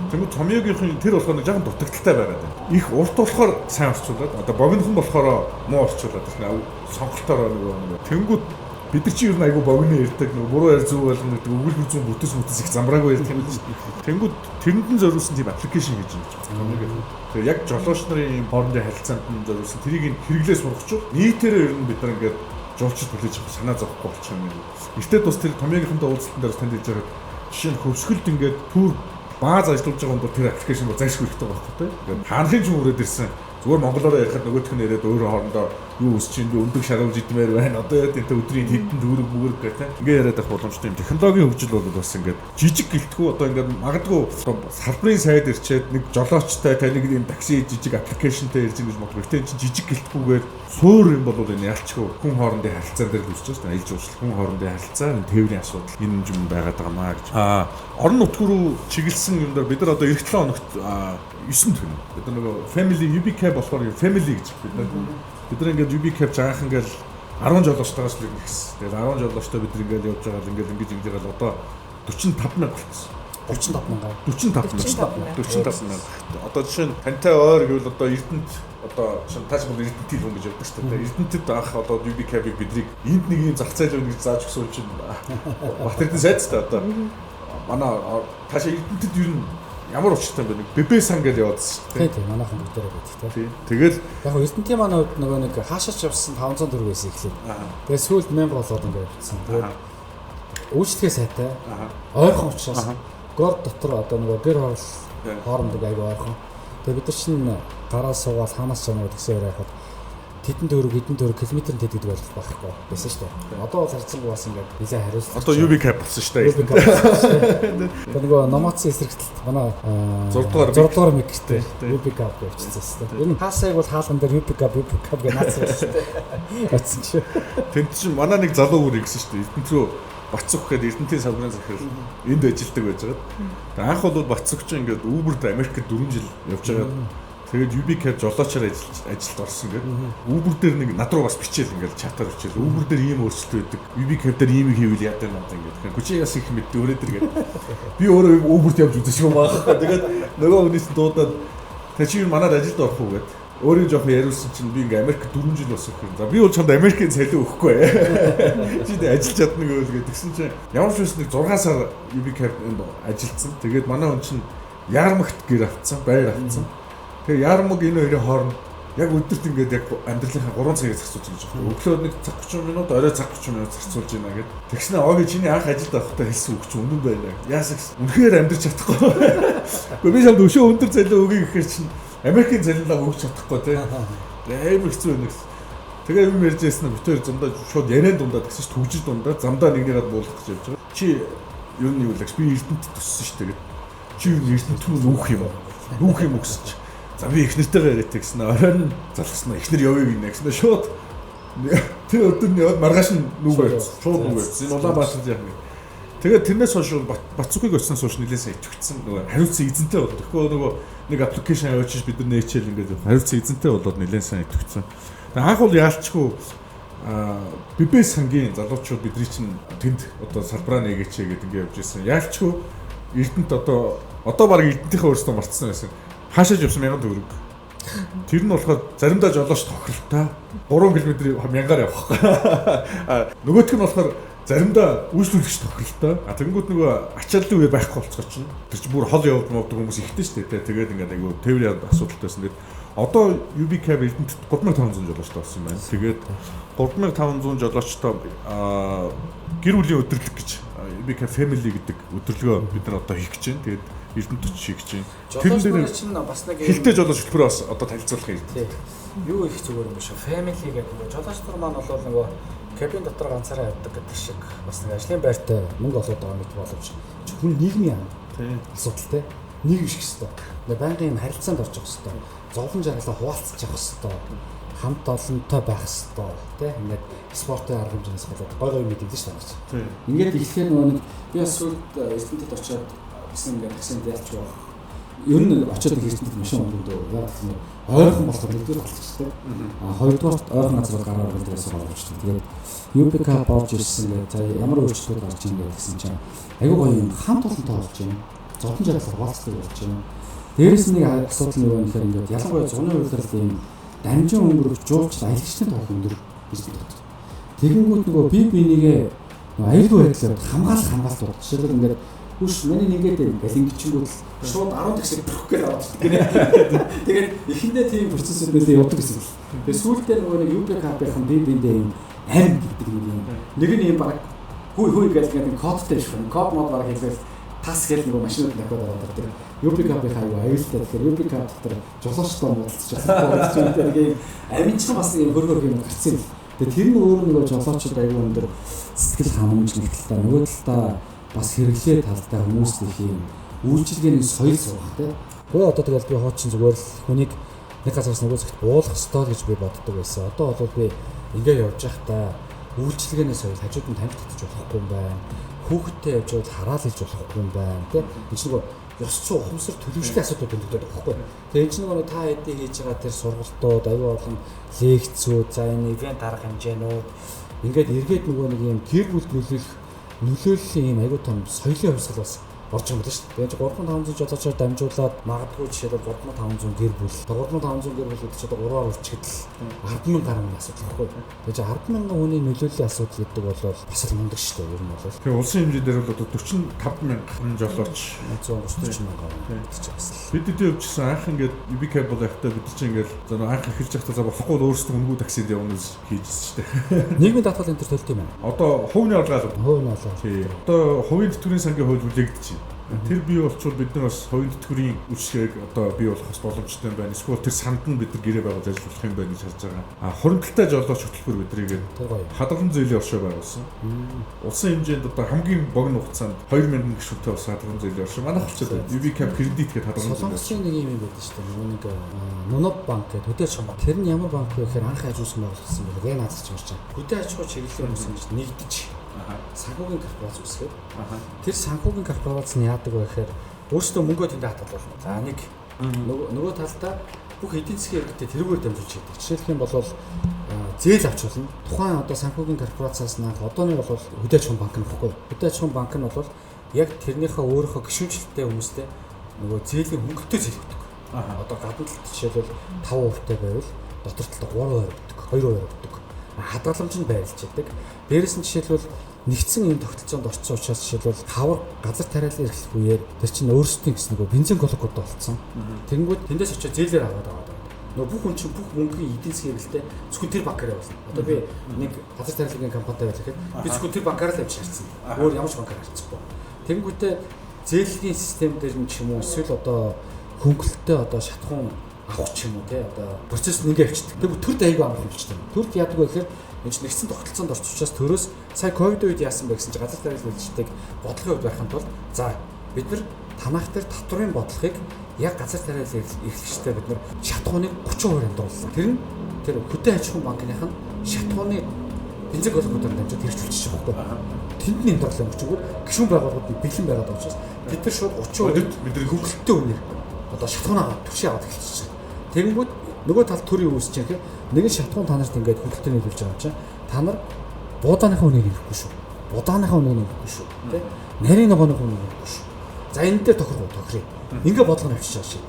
Тэгмээ томьёогийнх тэр болохоор нэг жоохон дутагдaltaй байгаад байна. Их урт болохоор сайн орчуулад одоо богинохон болохоор муу орчуулад байна. Сонголтоор нөгөө тэнгууд бид нар чи юу нэг айгу богино ярьдаг нөгөө буруу ярь зөв болгоно гэдэг өгүүлбэр зүүн бүтэс их замбраагүй ярьдаг юм л шүү. Тэнгууд тэрэнд нь зориулсан тийм аппликейшн хийж байна. Тэгээ яг жолооч нарын хоорондын харилцаанд нь зориулсан тэрийг хэрэглээ сургачвал нийтээрээ ер нь бид нар ингээд жуулчд хүлээж авах санаа зовхгүй болчих юм. Эртээ тус тэр томьёогийнхаа уулзалтан дээр танд хэлж байгаа жишээ нь хөвсгөлд ингээд түр бааз ажиллаж байгаа хүн тэр аппликейшн бол зайлшгүй хэрэгтэй байхгүй тийм. Ингээд хаанхын ч үрээд ирсэн зүгээр монголоор ярихад нөгөөх нь яриад өөрөө хоорондоо юу өсч чинь би өндөг шарвж идмээр байна. Одоо яа гэдэг өдрийн хэдэн дүүрэг бүгэр гэх тийм. Ингээд яриад авах боломжтой юм. Технологийн хөгжил бол бас ингээд жижиг гэлтгүү одоо ингээд магадгүй салбарын сайд ирчээд нэг жолоочтой таны нэг юм такси жижиг аппликейшнтэй ирж ингэж бодох. Гэтэ энэ жижиг гэлтгүүгээр суур юм бол энэ ялчгүй хүн хоорондын харилцаан дээр үүсэж байна. Аялал жуулчлал хүн хоорондын харилцаа, тээврийн асуудал энэ юм байгаад байгаа маа гэж. Орон нутг руу чиглэсэн юм дээр бид нар одоо эх 7 хоногт 9 төгнө. Бид нар нөгөө family UB cab болохоор family гэж бид нар ингээд UB cab жаахан ингээл 10 жолоочтойгоос л нэгсэн. Тэгээд 10 жолоочтой бид нар ингээд явж байгаа л ингээд ингэж ингэж одоо 45 мянга болсон. 45 мянга. Одоо жишээ нь тантай ойр гэвэл одоо Эрдэнэт одоо чинь тааж бол Эрдэнэт хүн гэж явдаг шүү дээ. Эрдэнэтэд анх одоо UB cab-ыг бидний энд нэг юм зах зээл өгнө гэж зааж өгсөн чинь Батэрдэн сайдтай одоо манай тааш Эрдэнэтэд ер нь ямар учиртай юм бэ? Бэбэ сан гэж яваадсан шүү дээ. Тийм манайхан бүгдээрээ байдаг тийм. Тэгэл яг нь Эрдэнэтийн манай нөгөө нэг хаашаач явсан 500 төгрөг байсан эхлээд. Тэгээд сүүлд 1000 болоод ингээд явчихсан. Тэгээд үйлчлэгээ сайтай. Ойрхон учраас гол дотор одоо нөгөө гэр хоорондоо айгүй ойрхон. Тэгээд бид нар чинь гараа суугаад хаанаас ч нэг гэсэн яриад хэдэн төгрөг километрын тэд гэдэг байх байхгүй байсан шүү дээ. Одоо бол харцсангүй бас ингээд нэлээ хариулсан. Одоо UB cab болсон шүү дээ. Тэгээд нөгөө номоцын эсрэгтэлт манай 6 дугаар мэгтэй UB cab явчихсан шүү дээ. Энэ хаасайг бол хаалган дээр UB cab гэж наацсан шүү дээ. Очсон чи. Тэнд чинь манай нэг залуу бүр ирсэн шүү дээ. Эрдэнэт рүү Бацух гэдэг Эрдэнэтийн салбарын захирал энд ажилладаг байж байгаа. Тэгээд анх бол Бацух чинь ингээд Uber-д Америкт 4 жил явж байгаа. Тэгээд UB cab жолоочоор ажилд орсон гэдэг. Uber дээр нэг над руу бас бичээл ингээд чатаар бичээл. Uber дээр ийм өөрчлөлт байдаг. UB cab дээр ийм хийвэл яа гэдэг юм ингээд. Хүчээ яс их мэддэг өрөөд иргээд. Би өөрөө Uber-д явж үзчихсэн юм аа. Тэгээд нөгөө хүнээс дуудаад "Та чи манад ажилд орох уу?" гэдэг. Өөрөө жоохон яриулсан чинь би ингээ Америк 4 жил болсон юм. За би бол чамд Америкийн цалин өгөхгүй. Чи дэ ажиллаж чадна гэвэл гэдгсэн чинь ямар ч үс нэг 6 сар UB cab-д ажилласан. Тэгээд манай хүн чинь Ярмагт гэр авцсан, байр авцсан. Тэгээ Ярмаг энэ хоёрын хооронд яг өдөрт ингээд яг амьдралынхаа 3 цагийг зарцуулж байгаа юм. Өглөө нэг цаг 30 минут, орой цаг 30 минут зарцуулж байна гэдэг. Тэгснэ огийн чиний анх ажилд авахтаа хэлсэн үг чинь үнэн байна. Яасах үнэхээр амьдрч чадахгүй. Гэхдээ би чамд өшөө өндөр цалин өгье гэхээр чинь Америкийн цалинлаа өгч чадахгүй тийм. Амар хэцүү байна гэсэн. Тэгээ юм ярьж яснаа битээр зундаа шууд яриан дундаа гэсэн чинь төгжил дундаа замдаа нэгнийгээ буулгах гэж явж байгаа. Чи юу нэг үл би Эрдэнэт төссөн шүү дээ. Чи юу Эрдэнэт түн нүүх юм уу? Нүүх юм гэсэн чи. За би эхнэртэйгээ яриад тэгсэн. Оройн залгаснаа эхнэр явъя гинэ гэсэн. Шууд тэр өдөр нь яваад маргааш нь нүгээр шууд нүгээр. Энэ Улаанбаатарт яах. Тэгээд тэрнээс хойш Бацукыг очсноос хойш нэлээсээ ичвэцсэн. Нөгөө хариуцсан эзэнтэй бол. Тэгэхгүй нөгөө нэг аппликейшн авчиж бид нар нээчээл ингээд хариуцсан эзэнтэй болоод нэлээсээ ичвэцсэн. Тэгээд анх бол яалчгүй бибэ сангийн залуучууд бидний чинь тэнд одоо салбараа нэгээчээ гэдэг ингээд явж ирсэн. Яалчгүй Эрдэнэт одоо баг Эрдэнэтийнхээ өөрсдөө марцсан байсан. Хаашааж явсан 1000 төгрөг. Тэр нь болохоор заримдаа жолооч тохиролтой 3 км мянгаар явах. Нөгөөх нь болохоор заримдаа үйлчлүүлэгч тохиролтой. Тэгэнгүүт нөгөө ачааллын үе байхгүй болцгоо чинь. Тэр чинь бүр хол явуулдаг хүмүүс ихтэй шүү дээ. Тэгээд ингээд айгүй тээврийн асуудалтай байсан. Тэгээд одоо UB Cab Эрдэнэт 3500 жолоочтой болсон байна. Тэгээд 3500 жолоочтой гэр бүлийн өдөрлөг гэж UB Cab Family гэдэг өдөрлөгөө бид нар одоо хийх гэж байна. Тэгээд Эрдэнэт очиж хийх гэж байна. Жолооч чинь бас нэг хилтэй жолооч хөтөлбөрөө бас одоо танилцуулах юм. Тийм. Юу их зүгээр юм биш үү? Family гэдэг нөгөө жолооч нар маань бол нөгөө кабин дотор ганцаараа явдаг гэдэг шиг бас нэг ажлын байртай мөнгө олоод байгаа мэт боловч хүн нийгмийн ам. Тийм. Асуудалтай. Нийгэм шиг хэвээр. Ингээ байнгын юм харилцаанд орж явах хэвээр. Зовлон жаргалаа хуваалцаж явах хэвээр. Хамт олонтой байх хэвээр. Тэ ингээд спортын арга хэмжээс болоод гой мэдэгдэж шүү дээ. Тийм. Ингээд ихлээр нөгөө нэг би бас сүүлд Эрдэнэтэд очиод гэсэн ингээд таксинд ялч байгаа. Ер нь очиод Эрдэнэтэд машин ундаа яг тийм ойрхон болохоор нэгдүгээр болчихсон. Хоёрдугаар ойрхон газар гараад ирсэн боловч тэгээд UB Cab орж ирсэн гэдэг за ямар өөрчлөлт гарч ийн гэсэн чинь айгүй гоё юм хамт олонтой болж байна. Зовлон жаргал хуваалцдаг болж байна. Дээрээс нэг асуудал нь юу вэ гэхээр ингээд ялангуяа зуны үйлдвэрлэл юм дамжин өнгөрөх жуулч аялагчтай тоох өндөр гэж боддог. Тэгэнгүүт нөгөө би бинийгээ аюулгүй байдлаар хамгаалалт жишээлбэл ингээд хүш миний нэгээд ингээд ингэчингүүт шууд 10 таксиг бүрэх гээд аваад. Тэгээд эхэндээ тийм процессүүдээс явдаг гэсэн. Тэгээд сүүлдээ нөгөө нэг UB Cab-ийн би биндээ юм амь гэдэг юм. Нэг нь юм баг хүй гэдэг нэг кодтай шүү. Код мод баг хэлбэл тас гэл нөгөө машинууд дахиад аваад тэр UB Cab-ийн хаяа аюултай. Тэгэхээр UB Cab дотор жолоочтой муудалж байгаа. Тэгээд амин ч бас юм хөргөр юм гарцсан. Тэгээд тэр нь өөр нөгөө жолоочд аюул өндөр сэтгэл ханамж нэгтэлтэй нөгөө талдаа бас хэрэглээ талтай хүмүүс их юм үйлчилгээний соёл сурах тийм. Гэхдээ одоо тэгэл би хоочин зүгээр л хүнийг нэг газараас нөгөө зэгт буулгах ёстой гэж би боддог байсан. Одоо бол би ингээ явж байхдаа үйлчилгээний соёл хажууд нь тамхи татж болохгүй юм байна. Хүүхэдтэй явж байвал хараал хийж болохгүй юм байна тийм. Энд чинь нөгөө ёс зүйн ухамсар төлөвшлийн асуудал төгөлдөд байхгүй. Тэгээ энэ чинь нөгөө та хэдий хийж байгаа тэр сургалтууд аюул олон лекцүүд за энэ ивент арга хэмжээнүүд ингээд эргээд нөгөө нэг юм гэр бүл нөлөөллийн юм аюул том соёлын хувьсгал бас орж байгаа юм байна шүү дээ. Тэгээд 3500 жолоочоор дамжуулаад магадгүй жишээлбэл 3500 гэр бүл 3500 гэр бүл гэдэг чинь одоо 3-аар үрчгэд 100000 гаруй асуудал байхгүй. Тэгээд 100000 хүний нөлөөллийн асуудал гэдэг бол бас л мундаг шүү дээ. Ер нь бол. Тэгээ улсын хэмжээ дээр бол одоо 45000 жолооч 130,000 гэдэг чинь бас л. Бид явжсэн анх ингээд UB Cab бол явахдаа бид чинь ингээд анх эхэлж байхдаа за болохгүй өөрсдөө өнгөө таксинд явна гэж хийжсэн шүү дээ. Нийгмийн даатгал энэ төр төлт юм аа. Одоо хувийн орлогоо. Хувийн орлого. Тий. Одоо хувийн тэтгэврийн сангийн хууль бүлээгдэж байна. Тэр бий болчвол бид нар бас хувийн тэтгэврийн үйлчлэгийг одоо бий болох бас боломжтой юм байна. Эсвэл тэр санд нь бид нар гэрээ байгуулж ажиллах юм байна гэж харж байгаа. Хуримтлалтай жолооч хөтөлбөр бидний хадгалан зээлийн оршоо байгуулсан. Улсын хэмжээнд одоо хамгийн богино хугацаанд 2000 гишүүнтэй бас хадгалан зээлийн оршоо манайх болчиход байна. UB Cab кредит гэдэг хадгалан зээлийн. Солонгосын нэг юм байдаг шүү дээ. Нөгөө нэг Нуноб банк гэдэг хөдөө аж ахуйн банк. Тэр нь ямар банк вэ гэхээр анх хажуусан байгуулсан юм байна. Наац ч ярьж байгаа. Хөдөө аж ахуй чиглэлийн хүмүүс ингэж нэгдэж санхүүгийн корпорац үүсгээд тэр санхүүгийн корпорац нь яадаг вэ гэхээр өөрсдөө мөнгөө тэнд хадгалуулна. За нэг нөгөө талдаа бүх эдийн засгийн хэрэгтээ тэрүүгээр дамжуулж яадаг. Жишээлх юм бол зээл авч болно. Тухайн одоо санхүүгийн корпорацаас наах одооны бол хөдөө аж ахуйн банк нөхгүй. Хөдөө аж ахуйн банк нь бол яг тэрнийхээ өөрийнхөө гишүүнчлэлтэй хүмүүстэй нөгөө зээлийн хөнгөлөлтөө зээл өгдөг. Одоо гадна талд жишээлбэл 5% та байвал дотор талд 3% өгдөг, 2% өгдөг. Хадгаламж нь байрлаж яадаг. Дээрээс нь жишээлбэл нэгдсэн юм тогтолцоонд орсон учраас жишээлбэл хавар газар тариалан эрхлэх үеэр тэр чинь өөрсдийн гэсэн нөгөө бензин колокод болцсон. Тэнгүүд тэндээс очиж зээлээр аваад байгаа. Нөгөө бүх хүн чинь бүх мөнгөний эдийн засгийн хэрэглээ зөвхөн тэр банкаар явуулна. Одоо би нэг газар тариалан компанитай байлахад би зөвхөн тэр банкаар л авч шаардсан. Өөр ямар ч банкаар авчихгүй. Тэнгүүтээ зээлгийн систем дээр нь ч юм уу эсвэл одоо хөнгөлөлтөө одоо шатхуун авах ч юм уу те одоо процесс нь ингээ авчдаг. Тэгвэл төрд аягүй амарх болчихсон. Төрд яадаг вэ гэхээр энэ ч нэгсэн тогтолцоонд орчуулчаас төрөөс сая ковид үед яасан бэ гэсэн чинь газар тариалан үйлчдэг бодлогын хувьд байхын тулд за бид нар танах дээр татврын бодлогыг яг газар тариалан эрхлэгчтэй бид нар шатхууныг 30% хямдруулсан. Тэр нь тэр хөдөө аж ахуйн банкных нь шатхууны бензин колокодоор дамжуулж хэрэгжүүлчих жоохоо. Тэнд нь хямдруулсан юм чинь гишүүн байгууллагууд бэлэн байгаад байгаа учраас бид нар шууд 30% бидний хөнгөлөлтөө үнээр одоо шатхуунаа түвшин аваад эхэлчихсэн. Тэгэнгүүт нөгөө тал төрийн үүсэж байгаа хэрэг нэгэн шатхуун та нарт ингээд хөнгөлөлтөө нийлүүлж байгаа юм чинь та нар буудааныхаа үнийг нэхгүй шүү. Будааныхаа үнийг нэхгүй шүү. Тэ? Нарийн ногооны үнийг нэхгүй шүү. За энэ дээр тохирё. Ингээ бодлого нь авчиж байгаа шиг.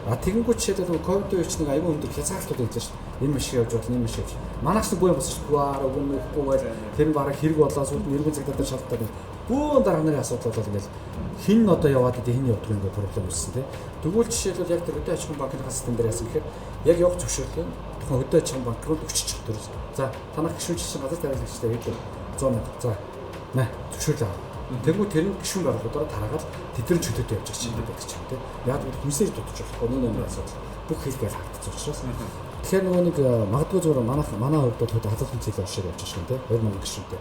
А тэгэнгүүт жишээлбэл ковид үеч нэг аюул өндөр хязгаарлалтууд хэлж шээ. Энэ маш явж болно, энэ маш явж. Манайс нэг боо босчихгүй үгүй байл тэр нь бараг хэрэг болоо сууд нэрмэн цагтаа дээр шалтгаалдаг. Бөөн дарга нарын асуудал бол ингээл хин одоо яваад идэв хин явдаг ингээ проблем үүссэн тий. Тэгвэл жишээлбэл яг тэр хөдөө аж ахуйн банкны систем дээр яасан гэхээр яг явах зөвшөөрлөө тухайн хөдөө аж ахуйн банк руу өччих төрөөс. За танах гишүүнчсэн газар тариалагчтай хэд 100 мянга. За нэ зөвшөөрлөө авах. Тэгвэл тэр нь гишүүн байгууллагуудаараа тараагаад тэдгээр чөлөөтэй явж байгаа юм байдаг ч юм те. Яг л хүмсэж дутчих болохгүй нэг асуудал. Бүх хэлгээл хагдсан учраас. Тэгэхээр нөгөө нэг магадгүй зүгээр манай хувьд бол хадгалсан цэглэл оршиж явж байгаа юм те. 2000 гишүүнтэй.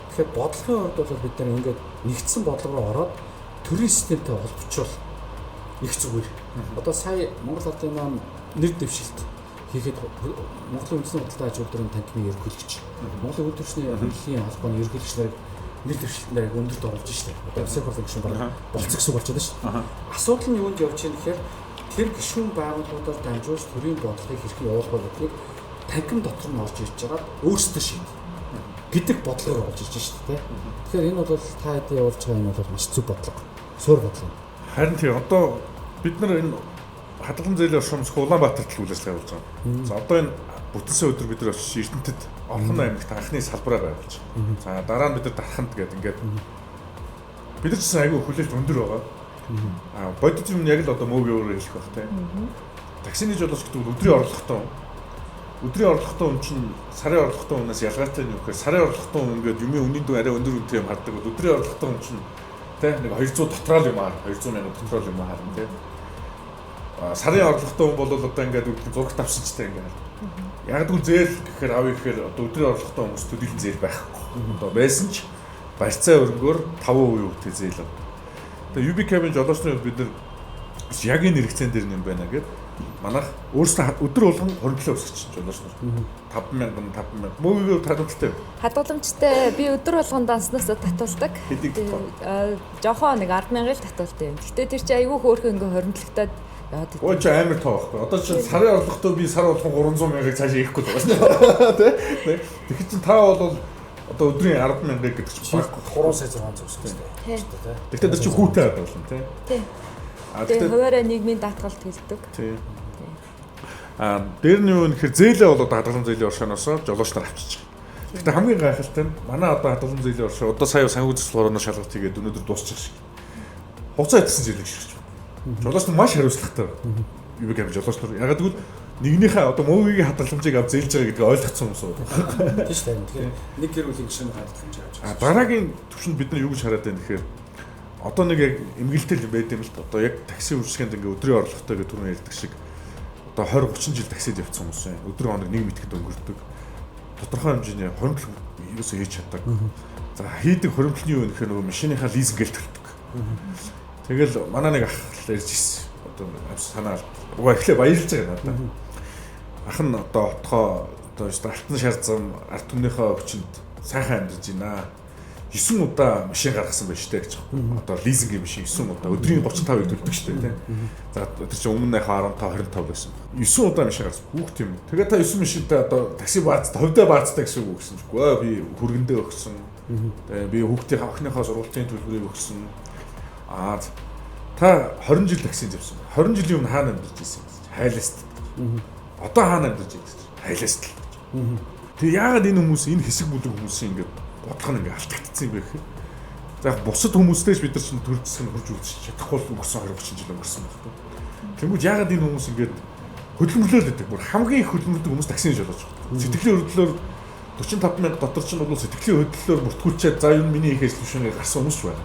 Тэгэхээр бодлогын хувьд бол бид нар ингээд нэгдсэн бодлого руу ороод төрийн системтэй холбочвол их зүгээр. Одоо сая Монгол Улсын нам нэр дэвшилт хийхэд Монголын үндэсний худалдаа аж ахуйн танхимын ерөнхийлөгч, Монголын үйл төсвийн хөгжлийн холбооны ерөнхийлөгч нар нэр дэвшилтээр өндөрт оруулж штэ. Одоо психологи гишүүн баг болцох гэсэн болж байна штэ. Асуудал нь юунд явж байна гэхээр тэр гишүүн байгууллагуудаар дамжуулж төрийн бодлогыг хэрхэн явуулах вэ гэдгийг танхим дотор нь орж ирж байгаа өөрсдөө шийд гэдэг бодлогоор орж ирж штэ. Тэгэхээр энэ бол та хэдийн явуулж байгаа юм бол маш зөв бодлого. Суур бодлого. Харин тийм одоо бид нар энэ хадгалан зээлийн оршихуйс Улаанбаатарт л үйл ажиллагаа явуулж байгаа. За одоо энэ бүтэнсэн өдөр бид нар очиж Эрдэнэтэд Орхон аймагт анхны салбараа байгуулж байгаа. За дараа нь бид нар Дарханд гэдэг ингээд бид нар ч айгүй хүлээлт өндөр байгаа. Бодит юм яг л одоо мөвөөр хэлэх байх тийм. Таксины жолооч гэдэг өдрийн орлоготой хүн чинь сарын орлоготой хүнээс ялгаатай нь юу гэхээр сарын орлоготой хүн ингээд юмын үнийн дүү арай өндөр үнэтэй юм хардаг. Өдрийн орлоготой хүн чинь тийм нэг 200 дотроо юм аа 200 сая дотроо юм аа харна тийм. Сарын орлоготой хүн бол одоо ингээд зурагт авсанчтай ингээд. Яг л зээл гэхээр авъя гэхээр одоо өдрийн орлоготой хүмүүс төдийлөн зээл байхгүй. Одоо байсан ч барьцаа өргөөр 5% үтэй зээл авдаг. Тэгээ UB Cab-ын жолоочны бид нар яг энэ хэрэгцээн дээр юм байна гэдэг. Манайх өөрсдөө өдөр болгон 20 өсгөж жолооч нар. 5,000 мөвөөгөө татвартай. Хадгаламжтай би өдөр болгон данснаас татуулдаг. Жохоо нэг 10,000-ыг татуулдаг юм. Гэтэ тэр чинь айгүй хөөрхөн ингээ хоримтлагтаад яагаад гэвэл ой чи амар тоо байхгүй. Одоо чи сарын орлоготой би сар болгон 300,000-ыг цаашаа ирэхгүй байгаа шүү дээ. Тэ? Тэгэхээр чи та бол одоо өдрийн 10,000 гэдэг чинь байхгүй 3 сая 600 өсгөх хэрэгтэй тий. Тэгэхээр тэр чи хүүтэй болно тий. Тий. Тэгээ хуваараа нийгмийн даатгалт хэлдэг. Тий. Дээр нь юу нэхэр зээлээ бол одоо хадгалан зээлийн оршооноос жолооч нар авчиж байгаа. Гэхдээ хамгийн гайхалтай нь манай одоо хадгалан зээлийн оршоо одоо сая санхүү засвар орноо шалгалт хийгээд өнөөдөр дуусчих шиг. Хугацаа идсэн зэрлэг ширч байна. Жолооч нар маш хариуцлагатай. Юу гэх юм жолооч нар ягаад гэвэл нэгнийхээ одоо мөвгийн хадгаламжийг авч зээлж байгаа гэдгийг ойлгоцсон хүмүүс байна. Тийм шүү дээ. Тэгэхээр нэг гэр бүлийн гишүүний хадгаламж авч байгаа. Дараагийн төвшөнд бид нар юу гэж хараад байна гэхээр одоо нэг яг эмгэлтэй юм байд юм л одоо яг такси үржигэнд ингээ өдрийн орлоготой гэх түрүүн ярьдаг шиг одоо 20-30 жил таксид явцсан хүмүүс байна. Өдрийн хоног нэг мэтгэд өнгөрдөг. Тодорхой хэмжээний хоримтлог юусоо хийж чаддаг. За хийдэг хоримтлын юу гэхээр нөгөө машиныхаа лизингээл төлдөг. Тэгэл манай нэг ах ярьж ирсэн. Одоо санаа угаа эхлээ баярлж байгаа надад. Ах нь одоо отгоо одоо алтан шар зам ард түмнийхээ өвчнөд сайхан амьдарч байна. 9 удаа машин гаргасан байж тээ гэж. Одоо лизингийн машин 9 удаа өдрийн 35-ыг төлдөг шүү дээ. За тэр чинь өмнөнийхөө 15 25 байсан. 9 удаа машин гаргасан. Хүүхд юм. Тэгээ та 9 машинтай одоо такси баацтай 50-даа баацтай гэсэн үг гэсэн чинь. Өө би хүргэндээ өгсөн. Тэгээ би хүүхдийн охиныхоо сургуулийн төлбөрийг өгсөн. Та 20 жил таксинд явсан. 20 жилийн өмнө хаана амьдарч ирсэн гэж. Хайласт. Одоо хаана амьдарч ирсэн гэж. Хайласт. Тэгээ яагаад энэ хүмүүс энэ хэсэг бүлэг хүмүүсийн ингээд бодлого нь ингээд алдагдсан юм бэ гэхээр за яг бусад хүмүүстэйч бид нар чинь төр засаг нь хурж үзэж чадахгүй өнгөрсөн 20-30 жил өнгөрсөн байна. Тэнгүүд яагаад энэ хүмүүс ингээд хөдөлмөрлөөл гэдэг. Бүр хамгийн их хөдөлмөрдөг хүмүүс таксинд жолооч. Сэтгэлийн хөдлөлөөр 45,000 дотор чинь бол сэтгэлийн хөдлөлөөр бүртгүүлчихэд за юу миний их ажил бишүүнээ гарсан хүмүүс байна.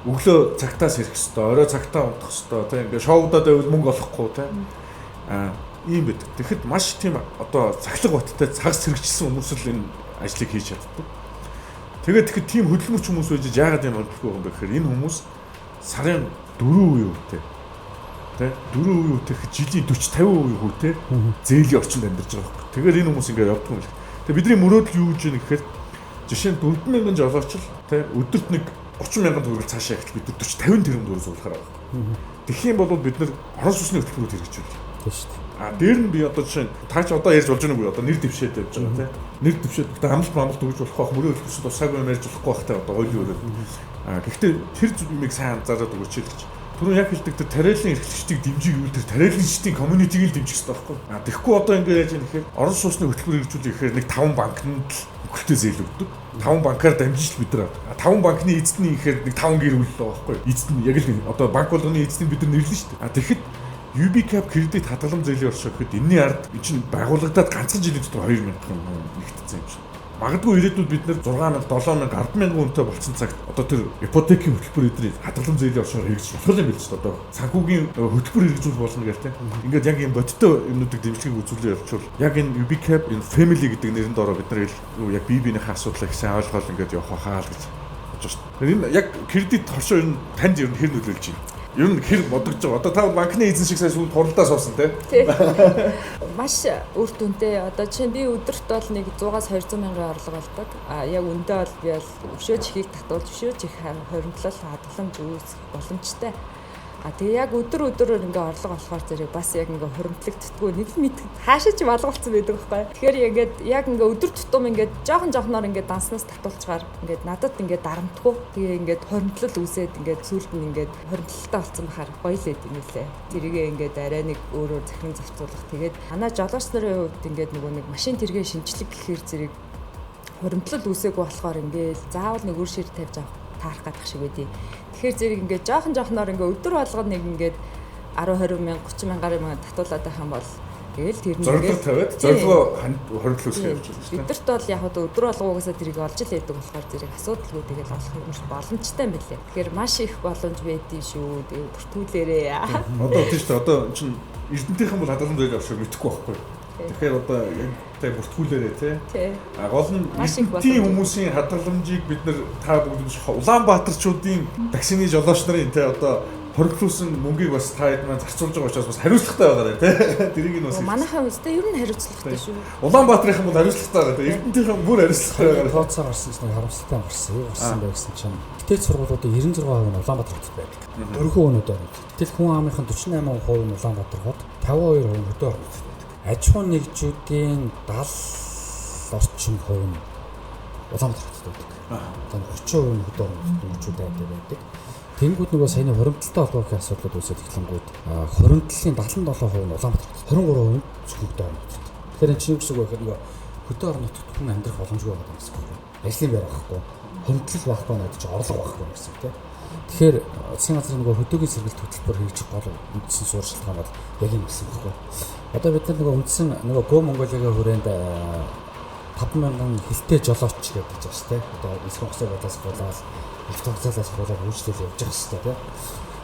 Өглөө цагтаас ирэх хэвээр, орой цагтаа унтах хэвээр, тийм ингээд шоудад байвал мөнгө олохгүй тийм. Ийм байдаг. Тэгэхэд маш тийм одоо цаглаг баттай цагс хэрэгжилсэн хүмүүс л энэ ажлыг хийж чаддаг. Тэгээд тэгэхэд тийм хөдөлмөрч хүмүүс байж яагаад юм бодлого юм бэ гэхээр энэ хүмүүс сарын 4% үүтэй. Тэ 4% үүтэй жилийн 40-50% хүүтэй зээлийн орчинд амьдарч байгаа байхгүй. Тэгээд энэ хүмүүс ингээд явдаг юм л. Тэгээд бидний мөрөөдөл юу гэж юм гэхээр жишээ нь 4,000 жолооч л тэ өдөрт нэг 30,000 төгрөг цаашаа ихт бид 40-50 тэрбум төгрөг зуулахаар байна. Тэгэх юм бол бид нар орон сууцны хөтөлбөрөөр хэрэгжүүлнэ. Тийм шүү дээ. Дээр нь би одоо жишээ таач одоо ярьж болж байгаа юм уу? Одоо нэр дэвшээд явж байгаа тийм. Нэр дэвшээд амлалт амлалт өгж болох байх, мөрөө хөлбөрсөн тусаагүй юм ярьж болохгүй байх та одоо ойлын өрөө. Гэхдээ тэр зүйлийг сайн анзаараад өгөөч хэлж. Түрүү яг хэлдэг тэр тариалан эрхлэгчдийг дэмжих юу тэр тариаланчдын комьюнитиг л дэмжих хэрэгтэй байхгүй. Тэгэхгүй одоо ингээд яаж юм гэхээр орон сууцны хөтөлбөр хэрэгжүүлэх гэхээр нэг 5 банкнд л хөлтөө зээл өгдөг. 5 банкаар дамжиж бид нар 5 банкны эзэдний ихээр нэг 5 гэр бүл л байгаа байхгүй. Эзэд нь яг л одоо банк болгоны эзэдийг бид нар нэрлэн шүү дээ. Тэгэхэд UBCAP кредит хадгалан зээлийн оршоо гэхэд энэний ард энэ чинь байгуулагдаад ганцхан жилийн дотор 2,000 нэгтсэн юм шиг. Магадгүй ирээдүйд бид нэр 6,000, 7,000, 10,000 хүнтэй болсон цагт одоо тэр ипотекийн хөтөлбөр эдний хадгалан зээлийн оршоор хэрэгжих болох юм биш үү одоо санхүүгийн хөтөлбөр хэрэгжүүл болно гэх тээ. Ингээд яг юм бодиттой юмнуудыг дэмжлэгийг үзүүлээ явуучвал яг энэ UBCAP энэ family гэдэг нэрэнд ороо бид нар яг бие биенийхээ асуудлыг сайн ойлгоод ингээд явах хаа л гэж бодож байна. Энэ яг кредит хоршоо энэ танд ер нь хэр нөлөөлж байна? Ер нь хэр бодогдож байгаа. Одоо та банкны эзэн шиг сайн сүүл хуралдаа суусан тий. Маш үр дүнтэй. Одоо чинь би өдөрт бол нэг 100-аас 200 мянган орлого олдог. Яг үндэ бол би бол өшөөж ихийг татуулж өшөөж их хоримтлал хадгаламж үүсэх боломжтой. Тэгээ яг өдөр ингээ орлого болохоор зэрэг бас яг ингээ хуримтлагддаггүй нэг л мэд хаашаа ч балгуулсан байдаг байхгүй. Тэгэхээр ингээд яг ингээ өдөр тутам ингээ жоохноор ингээ данснаас татуулцгаар ингээ надад ингээ дарамтгүй. Тэгээ ингээ хуримтлал үүсээд ингээ сүүлд нь ингээ хуримтлалтай болсон бахаар гоё л байд юм лээ. Тэрийгээ ингээ арай нэг өөрөөр захиран зарцуулах. Тэгээд манай жолооч нарын хувьд ингээ нөгөө нэг машин тэргээ шинжлэх гэхээр зэрэг хуримтлал үүсээгүй болохоор ингээ заавал нэг үр шир тавьж авах таарах гадах шиг байдیں۔ Тэгэхээр зэрэг ингээд жоохноор ингээд өдөр болгоод нэг ингээд 10 20 мянга 30 мянгаар татуулаад байх юм бол тэгэл тэр нэг зорилго тавиад зорилгоо хоригдол үүсгэж явж байгаа шүү дээ. Бидэрт бол яг одоо өдөр болгоогоосаа тэрийг олж л яадаг болохоор зэрэг асуудалгүй тэгэл олох юм шиг боломжтой юм билээ. Тэгэхээр маш их боломж байдیں шүү. Тэгээ бүртгүүлээрээ. Одоо тийм шүү дээ. Одоо чинь Эрдэнэтийнхэн бол хадгалан зээл авах шиг мэдэхгүй байхгүй. Тэгэхээр одоо яг та бүртгүүлээрээ тий. Гол нь тийм хүмүүсийн хадгаламжийг бид нар та бүгд Улаанбаатарчуудын таксины жолооч нарын тий одоо хоригдлуулсан мөнгийг бас та хэд маань зарцуулж байгаа учраас бас хариуцлагатай байгаарай тий. Тэрийг нь бас манайхаа үстэй ер нь хариуцлагатай шүү. Улаанбаатарын бол хариуцлагатай байгаа тий. Эрдэнэтийнхэн бүр хариуцлагатай байгаарай. Тооцоор гарсан чинь харамсалтай гарсан байсан чинь гэтэл сургуулиудын 96% нь Улаанбаатар хотод байдаг. Өөрхөн өнөдөө. Гэтэл хүн амынхан 48% нь Улаанбаатар хот, 52% нь Хөдөө хот. Аж ахуйн нэгжүүдийн 70 орчим хувь нь Улаанбаатар хотод байдаг. Одоо 30% нь Хөдөө хотод нэгжүүд байдаг. Тэнгүүд нөгөө саяны хуримтлалтай холбоотой асуудлууд үүсэж эхлэнгүүд хуримтлалын 77% нь Улаанбаатар хот, 23% нь Хөдөө хот. Тэгэхээр энэ чинь юу гэсэн үг вэ? Хөдөө хотод хүн амьдрах боломжгүй байгаа юм гэсэн үг. Ажлын байр байхгүй. Хөндлөл байхгүй надад ч орлого байхгүй гэсэн тийм. Тэгэхээр засгийн газрын нөгөө хөдөөгийн сэргэлт хөтөлбөр хийж гол үндсэн суурьшилтгаан бол яг юм гэсэн үг байна. Одоо бид нар нөгөө үндсэн нөгөө Go Mongolia-гийн хүрээнд 5,000 хилтэй жолооч гэдэг гэж байна шүү дээ. Одоо эсрэг хоцоогоос болоод автовокзалаас болоод үйлчлэл явж байгаа шүү дээ.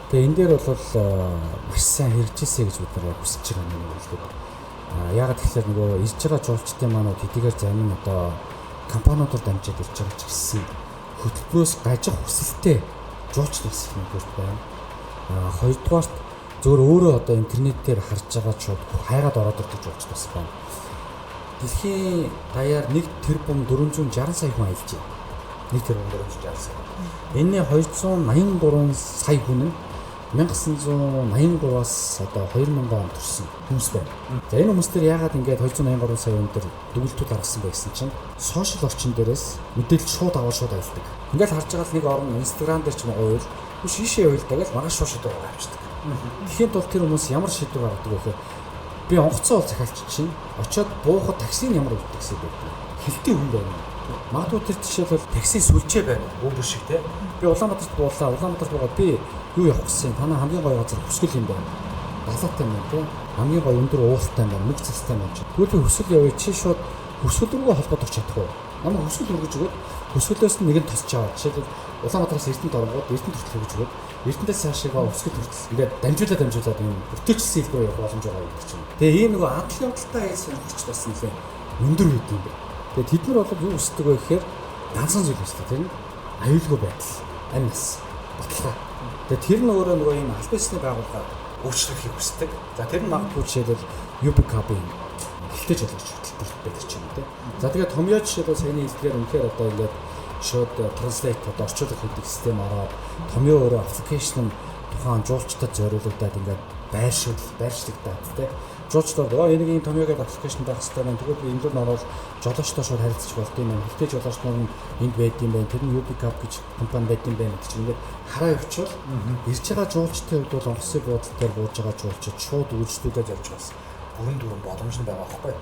Тэгээ энэ дээр бол маш сайн хэрэгжижээ гэж бид нар хүсэж байгаа юм хэлдэг. Яагаад тэгэхээр нөгөө ирж байгаа жуулчдын манууд хэдийгээр зарим нь одоо компаниудаар дамжиж ирж байгаа ч гэсэн хөтөлбөрөөс гажих хүсэлтэй жуулч нэгсэх юм байна. Хоёрдугаарт зөвөр өөрөө одоо интернетээр харж байгаа чууд хайгаад ороод ирдэг жуулч бас байна. Дэлхийн даяар 1 тэрбум 460 сая хүн аялж байна. 1 тэрбум 460 сая. Энэний 283 сая хүн нь 1983-аас одоо 2000 он төрсэн хүмүүс байна. За энэ хүмүүс төр яагаад ингээд 283 сая хүн төр дүгэлтүүд гаргасан байсан чинь сошиал орчин дээрээс мэдээлэл шууд аваад шууд аялдаг. Ингээд харж байгаа л нэг орон Instagram дээр ч юм уу биш шишээ уйлдаг л маргааш шууд авчихдаг. Тэгэхэд бол тэр хүмүүс ямар шийдвэр гаргадаг вэ гэхээр би онгоцоо бол захиалч чинь очиод буухад таксиг ямар өгдөг гэсэн байдаг. Хилтэй хүн байна. Магадгүй тэр жишээлбэл такси сүлжээ байна. Өвөр шиг те. Би Улаанбаатарт буулаа. Улаанбаатарт байгаа би юу явах гэсэн. Танай хамгийн гоё газар Хөсгөл юм байна. Далаатай юм те. Хамгийн гоё өндөр уултай байна. Мэг цастай байна. Тэгвэл би Хөсгөл явъя чи шууд Хөсгөл рүүгээ холбогдох чадахгүй. Намайг Хөсгөл өргөж өгөөд Хөсгөлөөс нь нэг нь тосч аваад жишээлбэл Улаанбаатараас Эрдэнэт оронгууд Эрдэнэт хүртэл өгч өгөөд Эрдэнэтээс цаашаа Хөсгөл хүртэл ингээд дамжуулаад юм бүтээчсэн хэлбэр явах боломж байгаа гэдэг чинь. Тэгээ ийм нөгөө адлын худалдаа хийж сонирхч бас нэлээ өндөр үед юм байна. Тэгээ тэд нар бол юу хүсдэг вэ гэхээр ганцхан зүйл хүсдэг. Тэр нь аюулгүй байдал, амьс, баталгаа. Тэгээ тэр нь өөрөө нөгөө ийм аль бисний байгууллага өөрчлөхийг хүсдэг. За тэр нь магадгүй жишээлбэл UBCAP-ийн хэлтэй жолооч хөтөлбөрт байдаг ч юм уу те. За тэгээ томьёо жишээлбэл саяны хэлдгээр үнэхээр одоо ингээд шууд транслейт одоо орчуулах гэдэг систем ороод томьёо өөрөө аппликейшн тухайн жуулчдад зориулагдаад ингээд байршлагдаад тий. Жуулчлал энийг ийм томьёогийн аппликейшн байх хэрэгтэй байна. Тэгвэл би энэ рүү ороод жолоочтой шууд харилцаж болд юм байна. Хэлтэй жолоочноор нь энд байд юм байна. Тэр нь UbiCab гэж компани байд юм байна гэж ингээд хараа явуучвал ирж байгаа жуулчдын хувьд бол онгоцны буудлын дээр бууж байгаа жуулчид шууд үйлчлүүлээд явж байгаас бүрэн боломж нь байгаа байхгүй.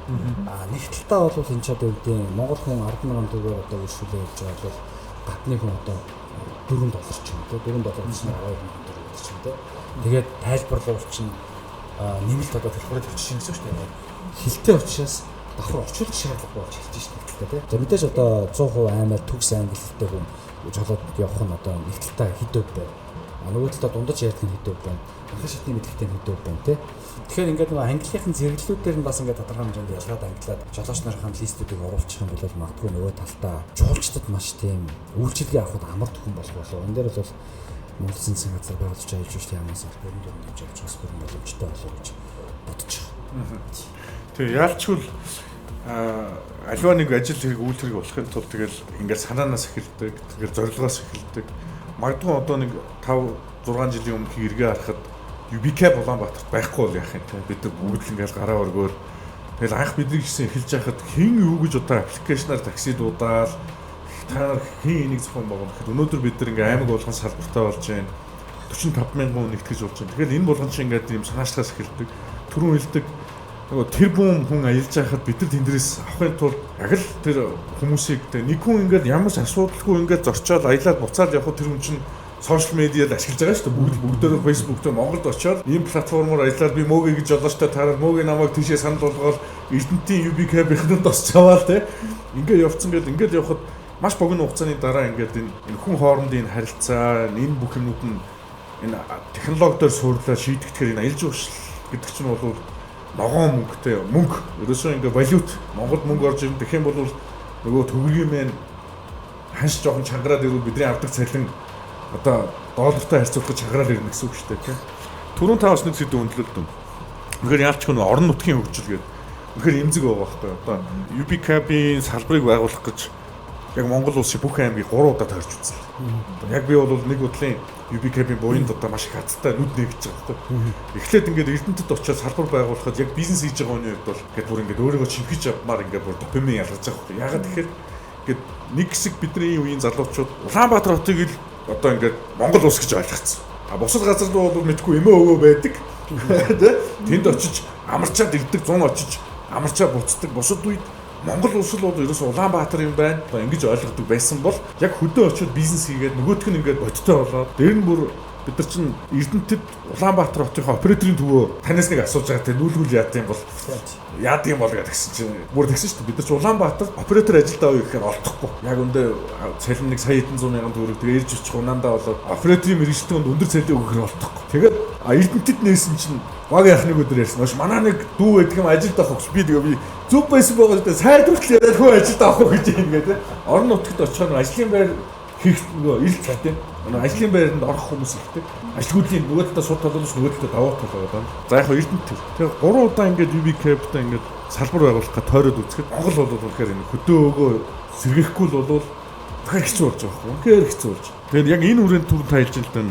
Нэг талдаа бол энэ ч одоо үгүй Монгол хүн 10,000 төгрөгөөр одоо үйлчлүүлээ явж байгаа бол гадны хүн одоо $4 ч юм те $4 чинь 12,000 төгрөг ч юм те. Тэгээд тайлбарлуулч чинь нэмэлт одоо төлбөрөд авчих гэсэн шүү дээ. Хилтэй учраас давхар очуулах шаардлага болж ирж байна гэхдээ тий. За мэдээж одоо 100% аймаар төгс англи хэлтэй хүн жолоод явах нь одоо нэг талтай хэд өв байна. Нөгөө талдаа дундаж ярьдаг нь хэд өв байна. Анхны шатны мэдлэгтэй хэд өв байна тий. Тэгэхээр ингээд нөгөө английн зэрэглэлүүдээр нь бас ингээд тодорхой хэмжээнд ялгаад англиад жолооч нарын листүүдийг оруулчих юм бол магадгүй нөгөө талдаа жуулчдад маш тийм үйлчилгээ авахд амар төхөн болох болов. Энэ дээр бол Монгол Цэнцэн газар байгуулж ажиллаж байгаа юмас бүрэн дүрмж явж бас бүрэн боломжтой болов гэж бодож байгаа. Тэгээ яалчгүй аливаа нэг ажил хэрэг үйл хэрэг болохын тулд тэгэл ингээд санаанаас эхэлдэг, тэгэл зорилгоос эхэлдэг. Магадгүй одоо нэг 5-6 жилийн өмнө эргээ харахад UbiCab Улаанбаатарт байхгүй бол яах юм те. Бид нар бүгд л ингээд гараа өргөөр тэгэл анх бидний гэсэн эхэлж байхад хэн юу гэж одоо аппликейшнаар такси дуудаал та нар хэн энийг зохион байгуулах гэхэд өнөөдөр бид нар ингээм аймаг болгон салбартай болж байна. 45,000 хүн нэгтгэж болж байна. Тэгэхээр энэ болгон чинь ингээд ийм санаачлагаас эхэлдэг. Түрүүн хэлдэг нөгөө тэр бүм хүн аялж байхад бид нар тэндээс авахын тулд яг л тэр хүмүүсийг нэг хүн ингээд ямар ч асуудалгүй ингээд зорчоод аялаад буцаад явхад тэр хүн чинь сошиал медиад ашиглаж байгаа шүү дээ. Бүгдөө Facebook дээр Монголд очиод ийм платформоор аялаад би мөөгээ гэж жолоочтой таараад мөөгээ намайг тийшээ санал болгоод Эрдэнэтийн UbiCab-ийнхнүүд тосч аваад те. Ингээд явцсан гэдэг ингээд явхад маш богино хугацааны дараа ингээд энэ хүн хоорондын харилцаа, энэ бүх юмнууд нь энэ технологиор суурлаа шийдэгдэхээр энэ аялал жуулчлал гэдэг чинь бол ногоон мөнгөтэй мөнгө. Ерөөсөө ингээд валют Монголд мөнгө орж ирэх юм бол нөгөө төгрөгийн мэн ханш жоохон чангараад ирвэл бидний авдаг цалин одоо доллартай харьцуулахад чангараад ирнэ гэсэн үг шүү дээ тийм. Түрүүн та бас нэг зүйл өндлөлт юм. Тэгэхээр яалч хүн орон нутгийн хөгжил гэдэг. Тэгэхээр эмзэг байгаа байхгүй. Одоо UbiCab-ийн салбарыг байгуулах гэж яг Монгол улсын бүх аймгийг 3 удаа тойрч үзсэн. Яг би бол нэг бодлын UbiCab-ийн буйнд одоо маш их хацтай нүд нэгж байгаа байхгүй. Эхлээд ингээд Эрдэнэтэд очиод салбар байгуулахад яг бизнес хийж байгаа хүний хувьд бол ингээд бүр ингээд өөрийгөө чинхэж авмаар ингээд бүр допамин ялгаж байгаа байхгүй. Ягаад тэгэхээр ингээд нэг хэсэг бидний үеийн залуучууд Улаанбаатар хотыг л одоо ингээд Монгол улс гэж ойлгоцсон. А бусад газар руу бол мэдгүй эмээ өвөө байдаг. Тэнд очиж амарчаад ирдэг, зун очиж амарчаа буцдаг. Бусад үед Монгол улс бол ерөөсөө Улаанбаатар юм байна. Одоо ингэж ойлгодог байсан бол яг хөдөө очиод бизнес хийгээд нөгөөх нь ингээд бодтой болоод дээр нь бүр бид нар чинь Эрдэнэтэд Улаанбаатар хотын операторын төвөө танаас нэг асууж байгаа те нүүлгүүл яат юм бол яад юм бол гэсэн чинь бүр тэгсэн шүү дээ. Бид нар чинь Улаанбаатар оператор ажилдаа уу гэхээр олдохгүй. Яг өндөө цалин нэг сая хэдэн зуун мянган төгрөг тэгээ ирж очих унаандаа болоод операторын мэргэжилтэнд өндөр цалин өгөхөр олдохгүй. Тэгээд Эрдэнэтэд нээсэн чинь баг яах нэг өдөр ярьсан. Маш манаа нэг дүү байдаг юм ажилд авах гэж би зөв байсан байгаа л да сайдруулах яриад хөө ажилд авах гэж юм гэдэг. Орон нутагт очихоор ажлын байр хийх нөгөө ил цаатай. Ажлын байранд орох хүмүүс ихтэй. Ажилгүйдлийн нөгөө талдаа суд толгоос нөгөө талдаа даваа толгоо байна. За яг Эрдэнэт. Тэгээ 3 удаа ингээд UbiCab-тай ингээд салбар байгуулахад тойроод үзэхэд Монгол бол үнэхээр энэ хөдөөгөө сэргээхгүй л бол дахиад хэцүү болж байгаа юм. Үнэхээр хэцүү болж. Тэгэхээр яг энэ хүрээнд түрүүн тайлж л даа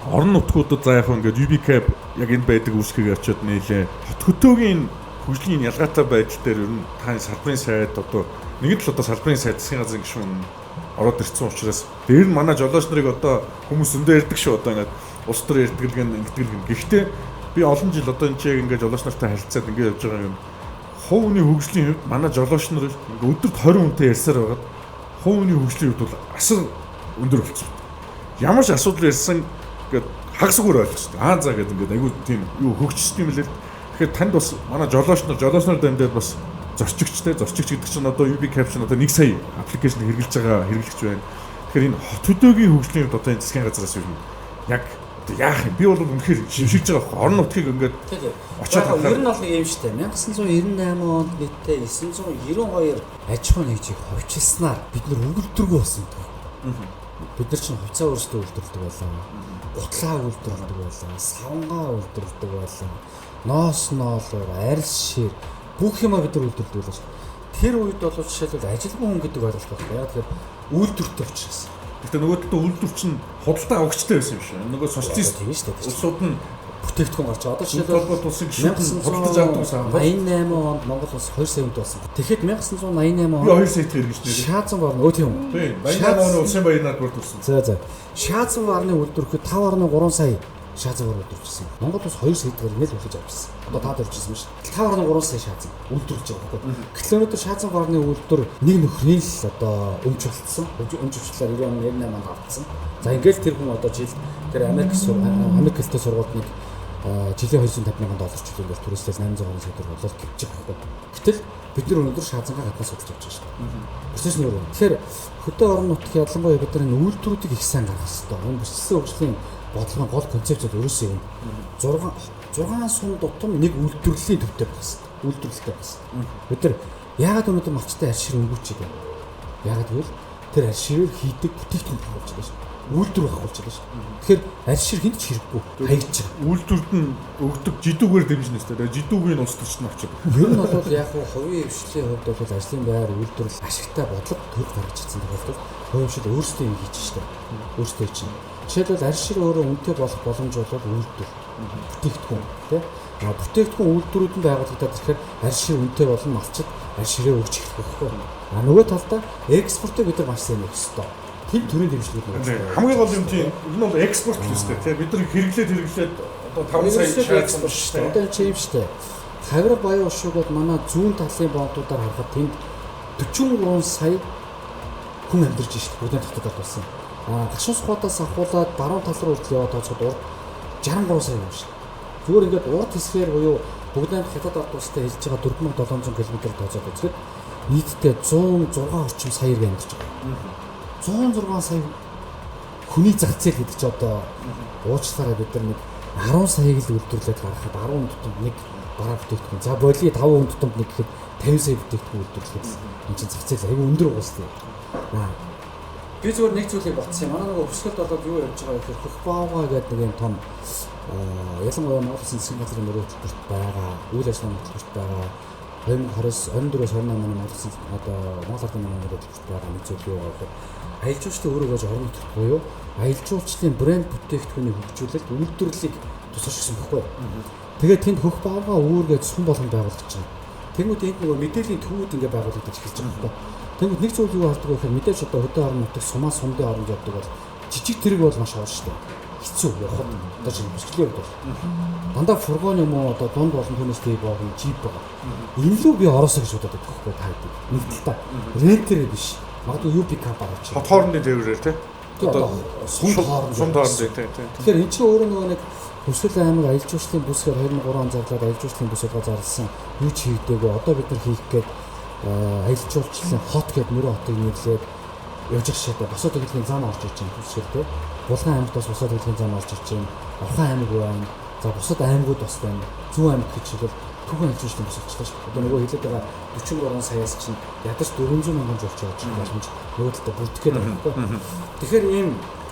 орон нутгуудад за яг ингээд UbiCab яг энэ байдаг үүсгийг очиод нээлээ. Хот хөдөөгийн хөгжлийн ялгаатай байдал дээр ер нь таны салбарын сайд одоо нэг л одоо салбарын сайд засгийн газрын гишүүн ороод ирсэн учраас дээр нь манай жолооч нарыг одоо хүмүүс өндөө ярьдаг шүү одоо ингээд улс төр ярьдаг гэн. Гэхдээ би олон жил одоо энэ чиг ингээд жолооч нартай харилцаад ингээд явж байгаа юм. Хувийн хөгжлийн хувьд манай жолооч нар ингээд өдөрт 20 хүнтэй ярьсаар байгаад хувийн хөгжлийн хувьд бол асар өндөр болчихсон. Ямар ч асуудал ярьсан ингээд хагас үгээр ойлгосон. За гэдэг ингээд айгүй тийм юу хөгжсөн юм лээ. Тэгэхээр танд бас манай жолооч нар дамжаад бас зорчигч гэдэг чинь одоо UbiCab чинь одоо 1 сая аппликейшн хэрэгжилж байгаа хэрэглэгч байна. Тэгэхээр энэ хот хөдөөгийн хөгжлийн хувьд одоо энэ засгийн газраас юу яг одоо яах юм? Би бол үнэхээр шившигж байгаа. Орон нутгийг ингээд очиад харахаар ер нь бол ийм шүү дээ. 1998 онд нийтдээ 992 аж ахуйн нэгжийг ховчилснаар бид нар өгүүлдэргүй болсон гэдэг. Бид нар чинь хувьцаа өөрсдөө үйлдвэрлэдэг байлаа. Гутлаа үйлдвэрлэдэг байлаа. Савнгаа үйлдвэрлэдэг байлаа. Ноос ноолоор арьс шир бүх юмаа бид нар үйлдвэрлэдэг байлаа. Тэр үед бол жишээлбэл ажилгүй хүн гэдэг ойлголт байна. Яг тэгэхээр үйлдвэртэй учраас. Гэтэ нөгөө талд үйлдвэр чинь худалдаа авагчтай байсан юм шиг. Нөгөө социалист улсууд нь бүтээгдэхүүн гарч байгаа. Одоо Улс холбоот улсын гишүүд худалдаж авдаг сан. 88 онд Монгол улс 2 сая хүнтэй болсон. Тэгэхэд 1988 онд би 2 сая хэрэгж нэр. Шаазан гарны өө тийм үү? Тийм. 88 оны улсын баяраар бүрдүүлсэн. За. Шаазан гарны үйлдвэрлэхэд 5.3 сая шаазан гар үйлдвэрлэжсэн. Монгол улс 2 сая төгрөг нэл үлдэж авчихсан. Одоо таад өрчсөн шүү дээ. 5.3 сая шаазан үйлдвэрлэж байгаа байхгүй. Гэтэл өнөөдөр шаазан гарны үйлдвэр нэг нөхрийн л одоо өмч болцсон. Өмч өвчлөөр 90 оны 98 онд авцсан. За ингээл тэр хүн одоо жил тэр Америк хэлтэй сургуульд нэг жилийн $250,000 чөлөөлөл түрээсээ 800 сая төгрөг болоод гिवчих байхгүй. Гэтэл бид нар өнөөдөр шаазангаа гаднаас удаж авч байгаа шүү дээ. Процесс нь юу вэ? Тэгэхээр хөдөө орон нутгийн ялангуяа бид нар энэ үйлдвэрүүдийг их сайн гаргах хэрэгтэй. Энэ бичсэн хөгжлийн бодлогын гол концепцүүд ерөөсөө юм. 6 сум тутам нэг үйлдвэрлэлийн төвтэй байх хэрэгтэй. Үйлдвэрлэлтэй байх хэрэгтэй. Бид нар яагаад өнөөдөр малчтай аршир өнгөчтэй вэ? Яагаад гэвэл тэр арширээр хийдэг бүтээгдэхүүн багуулж байгаа шүү. Үйлдвэр багуулж байгаа шүү. Тэгэхээр аршир хинт ч хэрэггүй. Хаягч байгаа. Үйлдвэрд нь өгдөг жидүүгээр дэмжнэ тест. Жидүүгийн ус төрчн авчиг. Ер нь бол яг хувийн хвшлийн хувьд бол ажлын байр үйлдвэрлэл ашигтай бодлого төр гаргаж ирсэн тохиолдолд хувийн хвшил өөрсдөө юм хийж штэ. Өөрсдөө чинь. Жишээлбэл аршир өөрөө үнэтэй болох боломж бол үйлдвэр. Бүтээгдэхүүн тий. Бүтээгдэхүүн үйлдвэрүүд нь байгуулагдаад ирэхээр аршир үнэтэй болон малчид арширээ өгч эхлэх байхгүй. Нөгөө талдаа экспортыг бид нар маш сайн хийх ёстой. Тэр төрлийн дэмжлэгүүд нэг. Хамгийн гол юм чинь энэ бол экспорт л шүү дээ. Бид нар хэрэглээд одоо 5 сая шаардсан шүү дээ. Одоо чи юм шүү дээ. Хавар баян ушуугаад манай зүүн талын бомтуудаар харахад тэнд 43 сая хүн амьдарч шүү дээ. Бүгдийн татдаг болсон. Гашуус хотоос ахуулаад баруун тал руу хүртэл яваад тооцоод урд 63 сая юм шүү. Зүгээр ингээд урд хэсгээр буюу бүгдийн хятад ард улстай хэлж байгаа 4700 км тооцоод үзэхэд нийтдээ 106 орчим сая иргэн амьдарч байгаа. 106 сая хүний зах зээл гэдэг чи одоо уучлаарай бид нар нэг 10 саяг л үйлдвэрлээд гаргахад 10 хүн тутамд нэг бараа бүтээгдэхүүн. За боли 5 хүн тутамд нэг гэхэд 50 сая бүтээгдэхүүн үйлдвэрлэхэд энэ чинь зах зээл аягүй өндөр угаастай. Би зүгээр нэг зүйлийг батсан юм. Манай нэг өсгөлд болоод юу ярьж байгаа гэхээр хөх баавга гэдэг нэг юм том ялангуяа Монгол Улсын засгийн газрын мөрөө хөтөлбөрт байгаа, үйл ажиллагааны хөтөлбөрт байгаа 2024-28 оны Монгол Улсын одоо Монгол Ардын мөрөө хөтөлбөрт байгаа нэг зүйл юу гэхээр аялал жуулчлалын өөрөө гож орон нутгт буюу аялал жуулчлалын брэнд бүтээгдэхүүнийг хөгжүүлэлт үйлдвэрлэлийг тусгашсан байхгүй. Тэгээд тэнд хөх баавга үүргээ сүм болгон байгуулж байгаа. Тэнгүүд энд нөгөө мэдээллийн төвүүд ингээ байгуулагдаж эхэлж байгаа байхгүй. Тэнгүүд нэг зүйл юу болдог вэ гэхээр мэдээж одоо хөдөө орон нутгийн сумаа сумдын оронд явдаг бол жижиг тэрэг бол маш хор шүү дээ. Хэцүү явах нь одоо чинь бичлэгээр бол дандаа фургон юм уу одоо дунд болон түүнээс дээд богино жип байгаа. Энэ лүү би ороосоо гэж бодоод байдаг байхгүй таа. Нэг талаа рентер биш. Магадгүй UP компани авчих. Хот хоорондын тээврээр тий. Одоо сум хооронд тий. Тэгэхээр энэ чинь өөрөө нөгөө нэг Хүсэл аймаг аялал жуулчлалын бүсгээр 2003 он зарлаад аялал жуулчлалын бүсээр зарласан юу ч хийдэггүй. Одоо бид нар хийх гээд аялал жуулчлалын хот гэдэг нэр хотыг нэрлээд явж байгаа шээ. Босоод хөдөлгөөний зам орж иж байгаа бүсгэртэй. Булган аймагт бас босоод хөдөлгөөний зам орж иж байна. Орхон аймаг байна. За бусад аймагуд бас байна. Зүүн аймаг гэж хэлбэл Түүхэн аялал жуулчлалын бүс болчихлоо шүү. Одоо нөгөө хэлээд байгаа 43 саяас чинь ядаж 400 мянган жуулч явж байгаа боломж нөгөө талд бүрдэх гээд байна байхгүй. Тэгэхээр ийм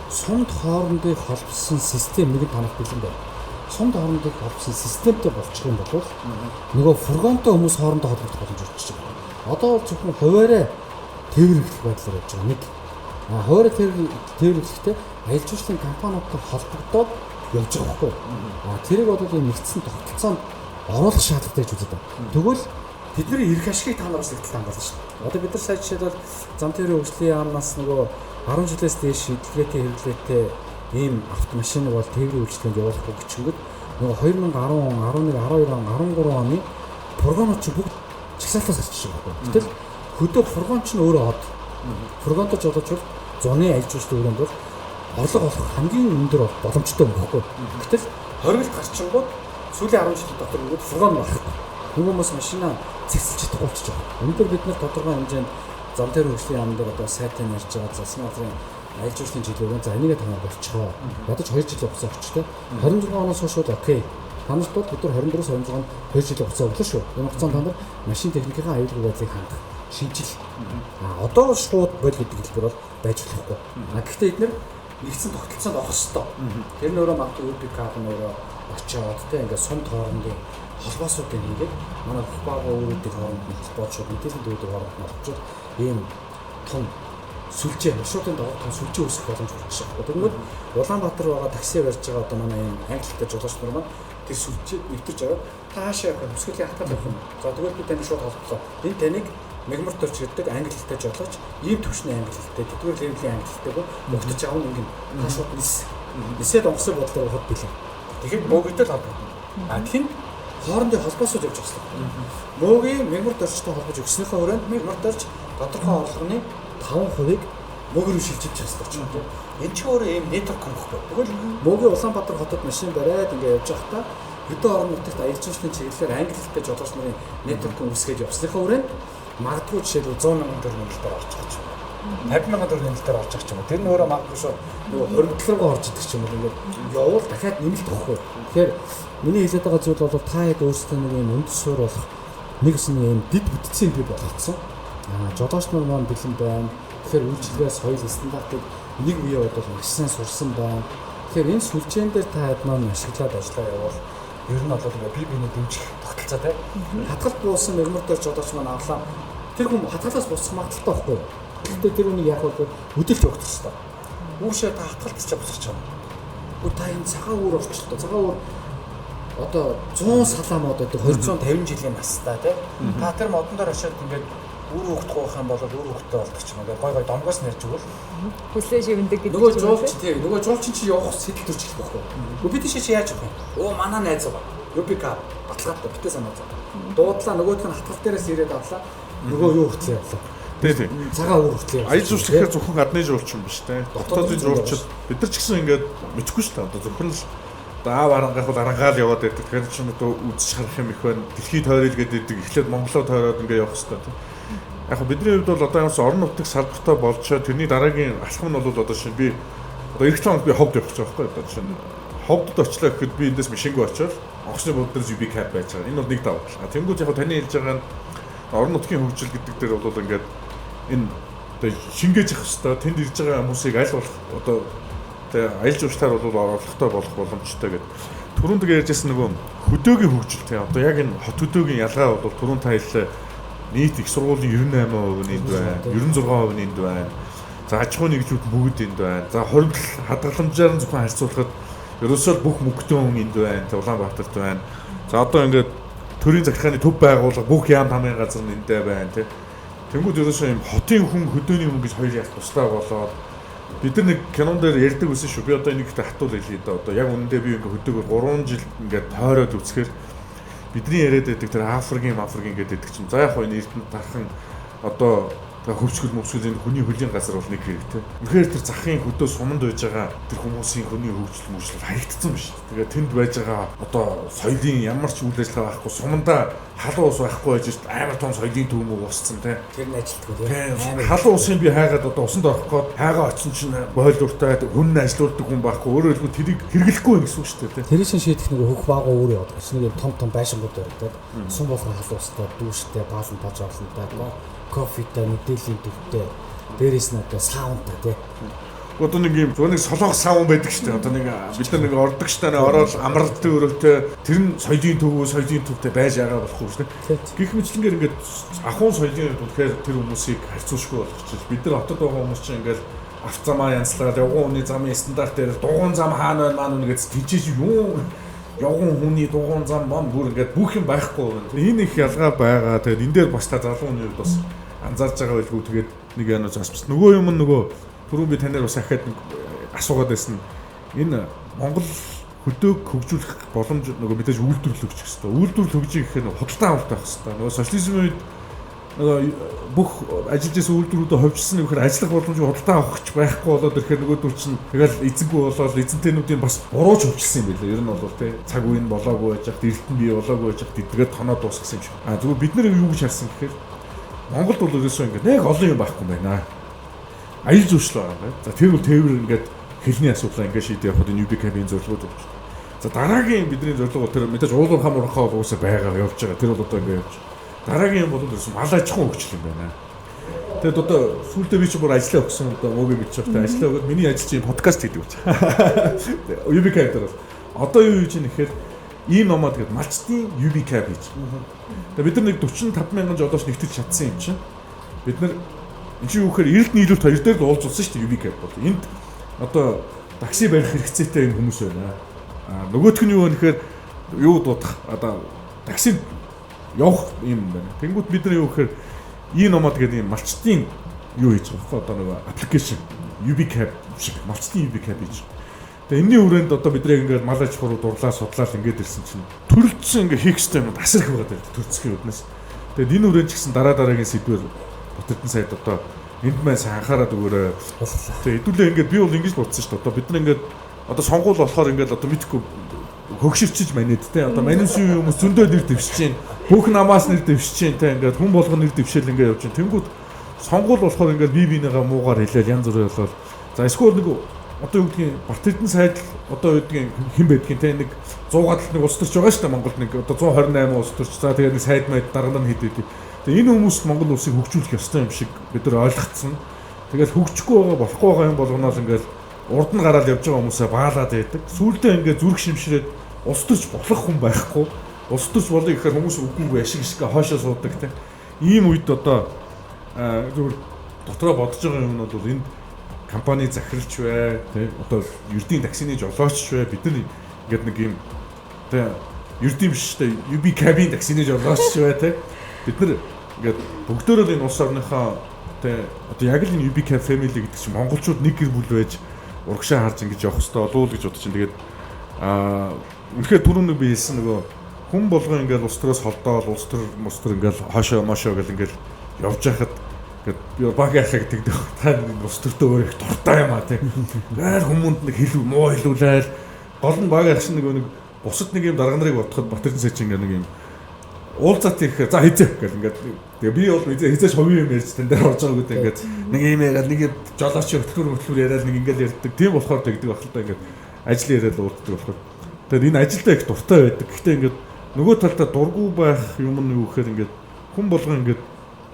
сумд хоорондын холбосон систем нэг танах бэлэн байна. Сумд хоорондын холбосон системтэй болчих юм бол нөгөө фургонтой хүмүүс хоорондоо холбогдох боломж олчих юм. Одоо бол зөвхөн хуваараа тээвэрлэх байдлаар явж байгаа нэг. Хуваараа тээвэрлэхдээ аялал жуулчлалын компаниудтай холбогдоод явж байгаа байхгүй. Тэрийг бол ийм нэгдсэн тогтолцоонд оруулах шаардлагатай гэж үздэг. Тэгвэл бидний эрх ашигыг та нараас ихтэй хангалттай шүү дээ. Одоо бид нар сая жишээлбэл зам тээврийн хөгжлийн яамнаас нөгөө 10 жилээс дээш идэлгээтэй хэрэглээтэй ийм автомашиныг бол тээврийн үйлчлэгэнд явуулахгүй гिचэнгүүд нөгөө 2010 он, 11, 12 он, 13 оны фургонууд ч бүгд чагсаалтаас гарчихсан байхгүй. Гэтэл хөдөө фургон ч өөрөө хот. Фургонтой жолооч зуны аялал жуулчлалын өрөөнд бол орлого олох хамгийн өндөр боломжтой юм байхгүй. Гэтэл хоригт гарчингууд сүүлийн 10 жил дотор ингээд фургон байхгүй. Хүмүүс машинаа цэгцэлж чадахгүй болчихж байгаа. Өнөөдөр бид нар тодорхой хэмжээнд зам дээр хөгжлийн яамд одоо сайтан ярьж байгаа засгийн газрын аялал жуулчлалын жилээр за энийг танаар болчихоо. Ядаж 2 жилийн хугацаа өгчтэй. 26 оноос хойш бол окей. Танаас бол бид нар 24-с 26 онд 2 жилийн хугацаа өглөө шүү. Энэ хугацаанд та нар машин техникийн аюулгүй байдлыг хангах шинжил. Одоо шууд бол гэдэг хэлбэр бол байж болохгүй. Гэхдээ эдгээр нэгдсэн тогтолцоонд орох ёстой. Тэр нөрөө магадгүй UPK нөрөө очоод тэ ингээд сумд хоорондын холбоосуудыг хийгээд манай Баага өөрөдийн хооронд нь холбоочод мэдээлэл дүүдэг хооронд нь орчууд ийм том сүлжээ маршрутын дагуу сүлжээ үүсэх боломж гарч байгаа. Тэгмээд Улаанбаатар байгаа такси барьж байгаа одоо манай энэ англитай жолооч нар маань тэр сүлжээ нэвтэрж аваад таашаа явах өмсгөлийн хатгал явах юм. За тэгвэл би таны шууд холбослоо. Энэ таныг Мегмарторч гэдэг англи хэлтэй жолооч ийм төвшний англи хэлтэй тэдгээр левлийн англи хэлтэйг өгтөж авах юм гин шууд нисээд онгоцны бодлоор хот билээ. Тэгэхээр мөгөдөл холбогдно. А тийм хоорондын холбоосоо явж байгаа. Мөгийн Мегмарторчтой холбож өгснөхийн хүрээнд Мегмарторч тодорхой орлогын 5%-ыг мөгөөр шилжиж байгаа юм байна. Энэ ч өөрөө ийм нэтворк юм байна. Тэгвэл мөгийн Улаанбаатар хотод машин бариад ингээд явж байхдаа хэдэн орон нутагт аялжуулалтын чиглэлээр англи хэлтэй жолооч нарын нэтворк үүсгэж явсныхаа хүрээнд магадгүй жишээлбэл 100 мянган төгрөгийн нэлтээр орж байгаа ч юм уу. 50 мянган төгрөгийн нэлтээр орж байгаа ч юм уу. Тэр нь өөрөө магадгүй шүү. Нөгөө хоригдлогоо орж идэг ч юм уу. Ингээд явуул дахиад нэмэлт өгөхгүй. Тэгэхээр миний хэлээд байгаа зүйл бол та хэд өөрсдөө нэг юм үндэс суурь болох нэгсэн юм дид бүтцийн бий болгоцсон. Жолооч нар маань бэлэн байна. Тэгэхээр үйлчлэгээс соёл стандартыг нэг үеийн үед бол маш сайн сурсан байна. Тэгэхээр энэ сүлжээн дээр та хэд маань ашиглаад ажиллаа явуул ер нь бол ингээ бие биений дэмжих тогтолцоо тий. Хатгалт буусан Мегмарторч жолооч маань авлаа. Тэр хүн хатгалаас бусах магадaltaй байхгүй юу? Гэхдээ тэр үнийг яг бол өдөлж өгөх хэрэгтэй. Үүшээ та хатгалтч босгож байгаа. Үгүй та энэ цагаан үүр орчлоо. Цагаан үүр одоо 100 салаа мод байдаг 250 жилийн настай тий. Та тэр модон дээр очиод ингээд үр хөвгдөх байх юм бол үр хөвгтэй болдог ч юм уу. Гой гой домгоос нэрж өгвөл хүслээ шивэндэг гэдэг. Нөгөө жуулч тий. Нөгөө жуулчин чи явах сэтэл төрч их байхгүй юу? Бид тийш яаж явах юм? Оо манай найз байгаа. UBK баталгаатай битээ санаа зав. Дуудлаа нөгөөх нь хатгал дээрээс ирээд авлаа. Нөгөө юу хүртлээ явлаа. Тий. Цагаан үүр хүртлээ. Аял жуулчлахаар зөвхөн гадны жуулчин биш те. Дотоодын жуулчид бид нар ч гэсэн ингээд мэдхгүй шүү дээ. Одоо зөвхөн л даав арангаахад арангаал яваад байдаг. Тэгэхээр ч одоо үзэж харах юм их байна. Дэлхийд тойрол гэдэг эхлээд Монголоо тойроод ингээд явах хэрэгтэй те. Яг бидний хувьд бол одоо ямар орон нутгийн салбартай болж тэрний дараагийн алхам нь бол одоо шинэ би одоо эх цаанд би ховд явах гэж байгаа байхгүй одоо шинэ ховдод очлоо гэхэд би эндээс машингүй очоод онгоцны боддоос UB cap байж байгаа. Энэ бол нэг даваа. Тэнгүүд яг таны хэлж байгаа нь орон нутгийн хөгжил гэдэг дээр бол ингээд энэ одоо шингээж явах хэрэгтэй. Тэнд ирж байгаа хүмүүсийг аль болох одоо тэгээ аялал жуулчлаар бол орлоготой болох боломжтой гэдэг. Түрүүн тэгээ ярьжсэн нөгөө хөдөөгийн хөгжил тэгээ одоо яг энэ хот хөдөөгийн ялгаа бол түрүүн та хэллээ нийт их сургуулийн 98% энд байна. 96% энд байна. За аж ахуйн нэгжүүд бүгд энд байна. За хоригдл хадгаламжаар нь зөвхөн харьцуулахад ерөөсөө бүх мөнгөтэй хүн энд байна. Улаанбаатарт байна. За одоо ингээд төрийн захиргааны төв байгууллага бүх яам тамгын газар нь эндээ байна тий. Тэнгүүд ерөөсөө юм хотын хүн хөдөөний хүн гэж хоёр ялт тусдаа болоод бид нар нэг кинон дээр ярьдаг байсан шүү. Би одоо энийг хатуул хэлье да. Одоо яг үнэндээ би ингээд хөдөөгөр 3 жил ингээд тойроод үзэхээр бидний яриад байдаг тэр Африкийн гэдэг чинь за яг хоо энэ эрдэнэ тархан одоо хөвчгөл мөвчгөл энэ хүний хөлийн газар бол нэг хэрэгтэй. Үнэхээр тэр захын хөдөө суманд байж байгаа тэр хүмүүсийн хүний хөгжил мөчлөл харагдсан биш. Тэгээд тэнд байж байгаа одоо соёлын ямар ч үйл ажиллагаа байхгүй сумандаа халуун ус байхгүй байж амар том соёлын төв уусцсан тий. Тэр нь ажилтгүй. Халуун усын би хайгаад одоо усанд орох гээд хайгаа очсон чинь бойлууртай хүн ажилуулдаг хүн байхгүй. Өөрөөр хэлбэл тэрийг хэрэглэхгүй юм гэсэн үг шүү дээ тий. Тэр чинь шийдэх нэг хөх баагаа өөрөө яваад гэсэн нэг том байшингууд баригдаад сум болгон халуун устай дүүштэй баасан таж орлонтой кофетэй мэдээллийн төвтэй дээрээс нь одоо саунтай тий. Одоо нэг юм зөв нэг солоох саун байдаг шүү дээ. Одоо нэг бид нар нэг ордог шүү дээ. Ороод амралтын өрөөтэй тэр нь соёлын төвтэй байж байгаа болохгүй шүү дээ. Гэх мэтлэнгээр ингээд ахуйн соёлын үнэхээр тэр хүмүүсийг харьцуулшгүй болгочих. Бид нар хотод байгаа хүмүүс чинь ингээд авцамаа янзлаад явган хүний замын стандарт дээр дугуун зам хаана байна маана гэж тийчээж юу явган хүний дугуун зам мам бүр ингээд бүх юм байхгүй байна. Энэ их ялгаа байгаа. Тэгээд энэ дээр бас та залуу хүний хувьд бас анзаарж байгаа байлгүй тэгээд нэг яанаас бас нөгөө юм нөгөө түрүү би танаар бас ахаад асуугаад байсан. Энэ Монгол хөдөөг хөгжүүлэх боломж нөгөө мэдээж үйлдвэрлэл өгчих хэвээр. Үйлдвэрлэл хөгжих гэх нь худалдан авалт байх хэвээр. Нөгөө социализмын үед нөгөө бүх ажиллаж байсан үйлдвэрүүдэд ховжсон нөхөр ажиллах боломжийг худалдан авахч байхгүй болоод ирэхээр нөгөөдөл чинь тэгэл эзэнгүй болоод эзэнтэнүүдийн бас бурууч хөвчсөн юм билээ. Ер нь бол тий цаг үе нь болоогүй байж хад эрдэнэ бий болоогүй байж хад эдгээд тоноо дуусгасан юм шиг. Зүгээр бид нар юу гэж харсан гэхээр Монголд бол ерөөсөө ингээд нэг олон юм байхгүй байна. Аялал жуулчлал байгаа юм байна. За тэр бол тээвэр ингээд хэлний асуудлаа ингээд шийдэх явахад энэ UBK-ийн зорилгууд байна. За дараагийн бидний зорилго бол тэр мэдээж уулуурхай муурхай уусаа байгаа явж байгаа. Тэр бол одоо ингээд явж. Дараагийн юм бол ерөөсөө мал аж ахуйн хөгжил юм байна. Тэгэд одоо сүүлдээ би ч бүр ажиллаа өгсөн одоо өөгийн гэж байна. Ажиллаа өгөөд миний ажил чинь подкаст хийдэг гэж. UBK дээр одоо юу хийж ийм нэхээр ийм номоо тэгээд малчтын UBK хийж. Тэгээд бид нар нэг 45,000 жолооч нэгтгэж чадсан юм чинь. Бид нар энэ чинь юу гэхээр эрэлт нийлүүлэлт хоёр дээр л уулзсан шүү дээ UBCAP бол. Энд одоо такси барих хэрэгцээтэй юм хүмүүс байна. Нөгөөх нь юу вэ гэхээр юу дуудах одоо таксид явах юм байна. Тэнгүүд бид нар юу гэхээр e-nomad гэдэг юм малчтын юу хийж байгаа байхгүй одоо нэг аппликейшн UBCAP шиг малчтын UBCAP хийж. Тэгээ энэний хүрээнд одоо бид нэг ингээд мал аж ахуй дурлаа судлаад ингээд ирсэн чинь төрөлжсөн ингээд хийх ёстой юм асар их байгаа даа төрцгийн үднэс. Тэгээд энэ хүрээнд ч гэсэн дараагийн сэдвэр Батэрдэн сайд одоо энд маань анхаарал өгөөрэй. Тэгээ хэдүүлээ ингээд би бол ингэж бодсон шүү дээ. Одоо бид нар ингээд одоо сонгуул болохоор ингээд одоо мэдхгүй хөгшөрчиж манайд те одоо манайсын хүмүүс зөндөө нэр дэвшиж чинь бүх намаас нэр дэвшиж чинь те ингээд хүн болгон нэр дэвшээл ингээд явж чинь тэнгүүд сонгуул болохоор ингээд бие биенийгаа муугаар хэлээл янз бүрээ болол за эсвэл нэг одоо юу гэдгийг Батэрдэн сайд одоо юу гэдгийг хэн байдгийг те нэг 100-аад нэг улс төрч байгаа шүү дээ Монголд нэг одоо 128 улс төрч за тэгээд нэг сайд майд дарга нь хэд байдаг. Тэгээ энэ хүмүүс Монгол улсыг хөгжүүлэх ёстой юм шиг бид нар ойлгоцсон. Тэгээд хөгжихгүй байгаа болохгүй байгаа юм болгоноос ингээд урд нь гараад явж байгаа хүмүүсээ баалаад байдаг. Сүүлдээ ингээд зүрх шимшрээд улс төрч болох хүн байхгүй. Улс төрч болъё гэхээр хүмүүс үгүйгүй ашиг шиг хоошоо суудаг те. Ийм үед одоо зөвхөн дотроо бодож байгаа юм нь бол энд компани захиралч бай, те одоо ердийн таксины жолоочч бай. Бид нар ингээд нэг юм те ердийн биш те UBCAP-ийн таксины жолоочч бай те. Бид нар ингээд бүгдөө л энэ улс орныхоо те одоо яг л энэ UBCAP family гэдэг чинь монголчууд нэг гэр бүл байж урагшаа харж ингэж явах хэрэгтэй болов уу гэж бодож чинь тэгээд үнэхээр түрүүн би хэлсэн нөгөө хүн болгоо ингээд улс төрөөс холдоод улс төр мус төр ингээд хоошоо мошоо гэл ингээд явж байхад ингээд би баг яхаа гэдэг та улс төртөө өөр их дуртай юм а тий. Гэр хүмүүнд нэг хэлв муу хэлүүлээл гол нь баг яхшин нэг бусад нэг юм дарга нарыг бодоход Батэрдэн сайд чинь нэг юм уулзаад ихээр за хийзээ гэл ингээд тэгээ би бол хийзээш хувийн юм ярьж тань дээр орж байгаа гэдэг ингээд нэг юм яриад нэг жолооч хөтөлбөр яриад нэг ингээд ярьдаг тийм болохоор тэгдэг байх л да ингээд ажил яриад уулздаг болохоор тэгээд энэ ажилдаа их дуртай байдаг. Гэхдээ ингээд нөгөө талдаа дургүй байх юм нь юу гэхээр ингээд хүн болгоо ингээд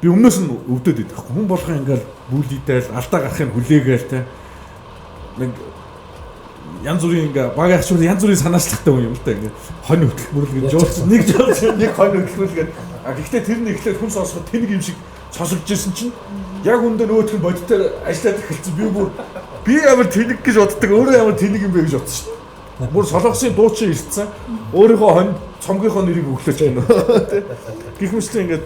би өмнөөс нь өвдөд идэх хүн болгоо ингээд бүлийдэл алдаа гарахыг хүлээгээл те нэг янз бүрийн ингээ баг ахчуул янз бүрийн санаачлагтай хүн юм л та ингээ хонь хөтөлбөр гэж жуулсан нэг жуулсан нэг хонь хөтөлбөр гэдэг. Гэхдээ тэр нь ихлээр хүн сонсоход тэнэг юм шиг сонсогдож ирсэн чинь яг үндэ нөгөөх нь бодитоор ажиллаад эхэлсэн би ямар тэнэг гэж боддог өөрөө ямар тэнэг юм бэ гэж бодсон шүү дээ. Бүр солонгосын дуучин ирсэн өөрийнхөө хонь цомгийнхоо нэрийг өглөөч байна. Гэх мэтлээ ингээд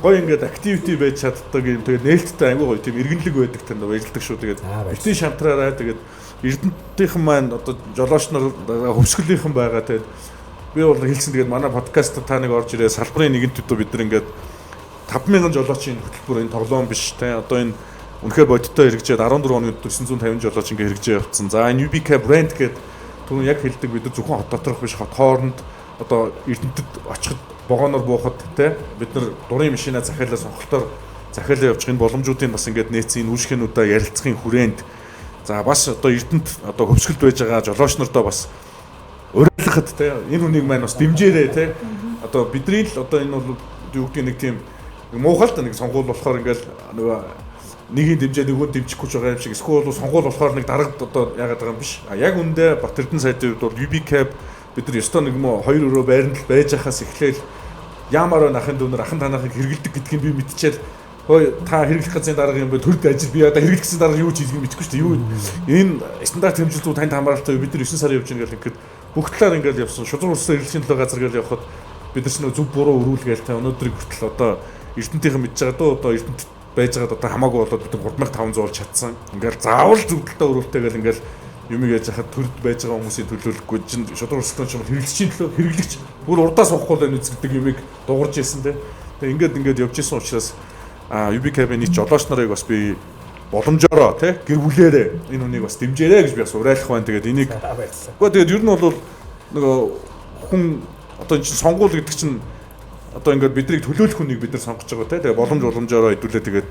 гоё ингээд activity байж чаддаг юм. Тэгээд нээлттэй аягүй гоё тийм эргэнлэг байдаг танд баярлдаг шүү. Тэгээд битэн шантраараа тэгээд Эрдэнтийнхэн маань одоо жолооч нар хөвсгөлийнхэн байгаа. Тэгээд би бол хэлсэн тэгээд манай подкаст та нэг орж ирээ салбарын нэгэнт төдөө бид нар ингээд 50000 жолоочийн хөтөлбөр энэ тоглоом биш те одоо энэ үнэхээр бодиттой хэрэгжээд 14 хоногт 950 жолооч ингээд хэрэгжээ явцсан. За энэ UBCAP брэнд гэдэг түрүүн яг хэлдэг бид нар зөвхөн хот доторх биш хот хооронд одоо Эрдэнэтэд очиход вагоноор буухад те бид нар дурын машинаа захиалаа сонголтоор захиалаа явчих энэ боломжуудын бас ингээд нээсэн энэ үйлчлэгнүүдээ ярилцахын хүрээнд за бас одоо Эрдэнэт одоо хөвсгөлд байж байгаа жолооч нартаа бас уриалгахад те энэ хүнийг маань бас дэмжээрэй те одоо бидний л одоо энэ бол юу гэдэг нэг тийм муухай л нэг сонгуул болохоор ингээд нөгөө нэгийг дэмжээд өгөө дэмжихгүй ч байгаа юм шиг эсвэл сонгуул болохоор нэг дарагд одоо яагаад байгаа юм биш яг үндэ Батэрдэн сайдын хувьд бол UBCAP бид нар ёстой нэг юм 2 өрөө байранд байж хахаас эхлээл яамаар ахын дүүнэр ахын танахыг хэрэгэлдэг гэдгийг би мэдчихэл хөөе та хэрэглэх гэсэн дарга юм бэ төрд ажил би одоо хэрэглэх гэсэн дарга юу ч хийх мэдэхгүй шүү дээ юу энэ стандарт хэмжүүлэлтүүд танд хамааралтай бид нар 9 сар явж байгаа гэх ингээд бүх талаар ингээд явсан шудраг улсын эргэлтийн төлөө газар гэж явхад бид нар ч зөв буруу өрүүлгээл та өнөөдрийг хүртэл одоо Эрдэнэтийнхэн мэдж байгаа дөө одоо Эрдэнэт байж байгаад одоо хамаагүй болоод бид 3500 болж чадсан ингээд заавал зөвдөлтөд өрөвтэйгээл ингээд юм яаж яхад төрд байж байгаа хүмүүсийн төлөөлөхгүй чинь шудраг улсын ч хэрэглэгчийн төлөө хэрэглэгч бүр урдаа суухгүй байх үзэгдэг юмыг дуурж ирсэн те тэгээ ингээд явж исэн учраас UBCAP-ийн жолооч нарыг бас би боломжоор тий гэр бүлээрээ энэ хүнийг бас дэмжээрэй гэж би бас уриалах байна. Тэгээд энийг үгүй тэгээд ер нь бол нөгөө хүн одоо энэ сонгуул гэдэг чинь одоо ингээд биднийг төлөөлөх хүнийг бид нар сонгож байгаа тий тэгээд боломжоор хэдүүлээ тэгээд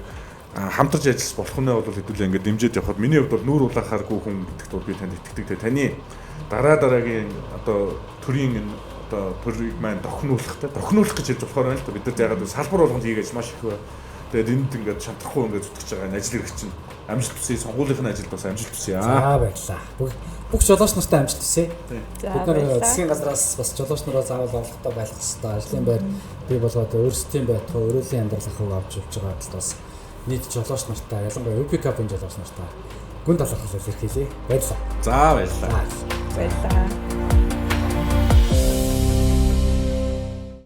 хамтарч ажиллаж болох нь бол хэдүүлээ ингээд дэмжиж явхад миний хувьд бол нүүр улаахааргүй хүн гэдэгт бол би танд итгэдэг. Тэгээд таны дараагийн одоо төрийн энэ одоо төрийг маань тохируулах гэж хэлж болохоор байна л да бид нар яагаад салбар болгонд хийгээж маш их байна. Тэгээд энд ингээд шантрахгүй ингээд зүтгэж байгаа энэ ажил хэрэг чинь амжилт хүсье сонгуулийнхын ажилд бас амжилт хүсье. За баярлалаа. Бүх жолооч нартай амжилт хүсье. Бид нар засгийн газраас бас жолооч нараа заавал олгохтой байх хэрэгтэй. Ажлын байр бий болгоод өөрсдийн байтугай өрөөлийн амьдрал ахуйг авч явж байгаа талаас нийт жолооч нартай ялангуяа UB Cup-ын жолооч нартай гүн талархал илэрхийлье. Баярлалаа. За баярлалаа. Баярлалаа.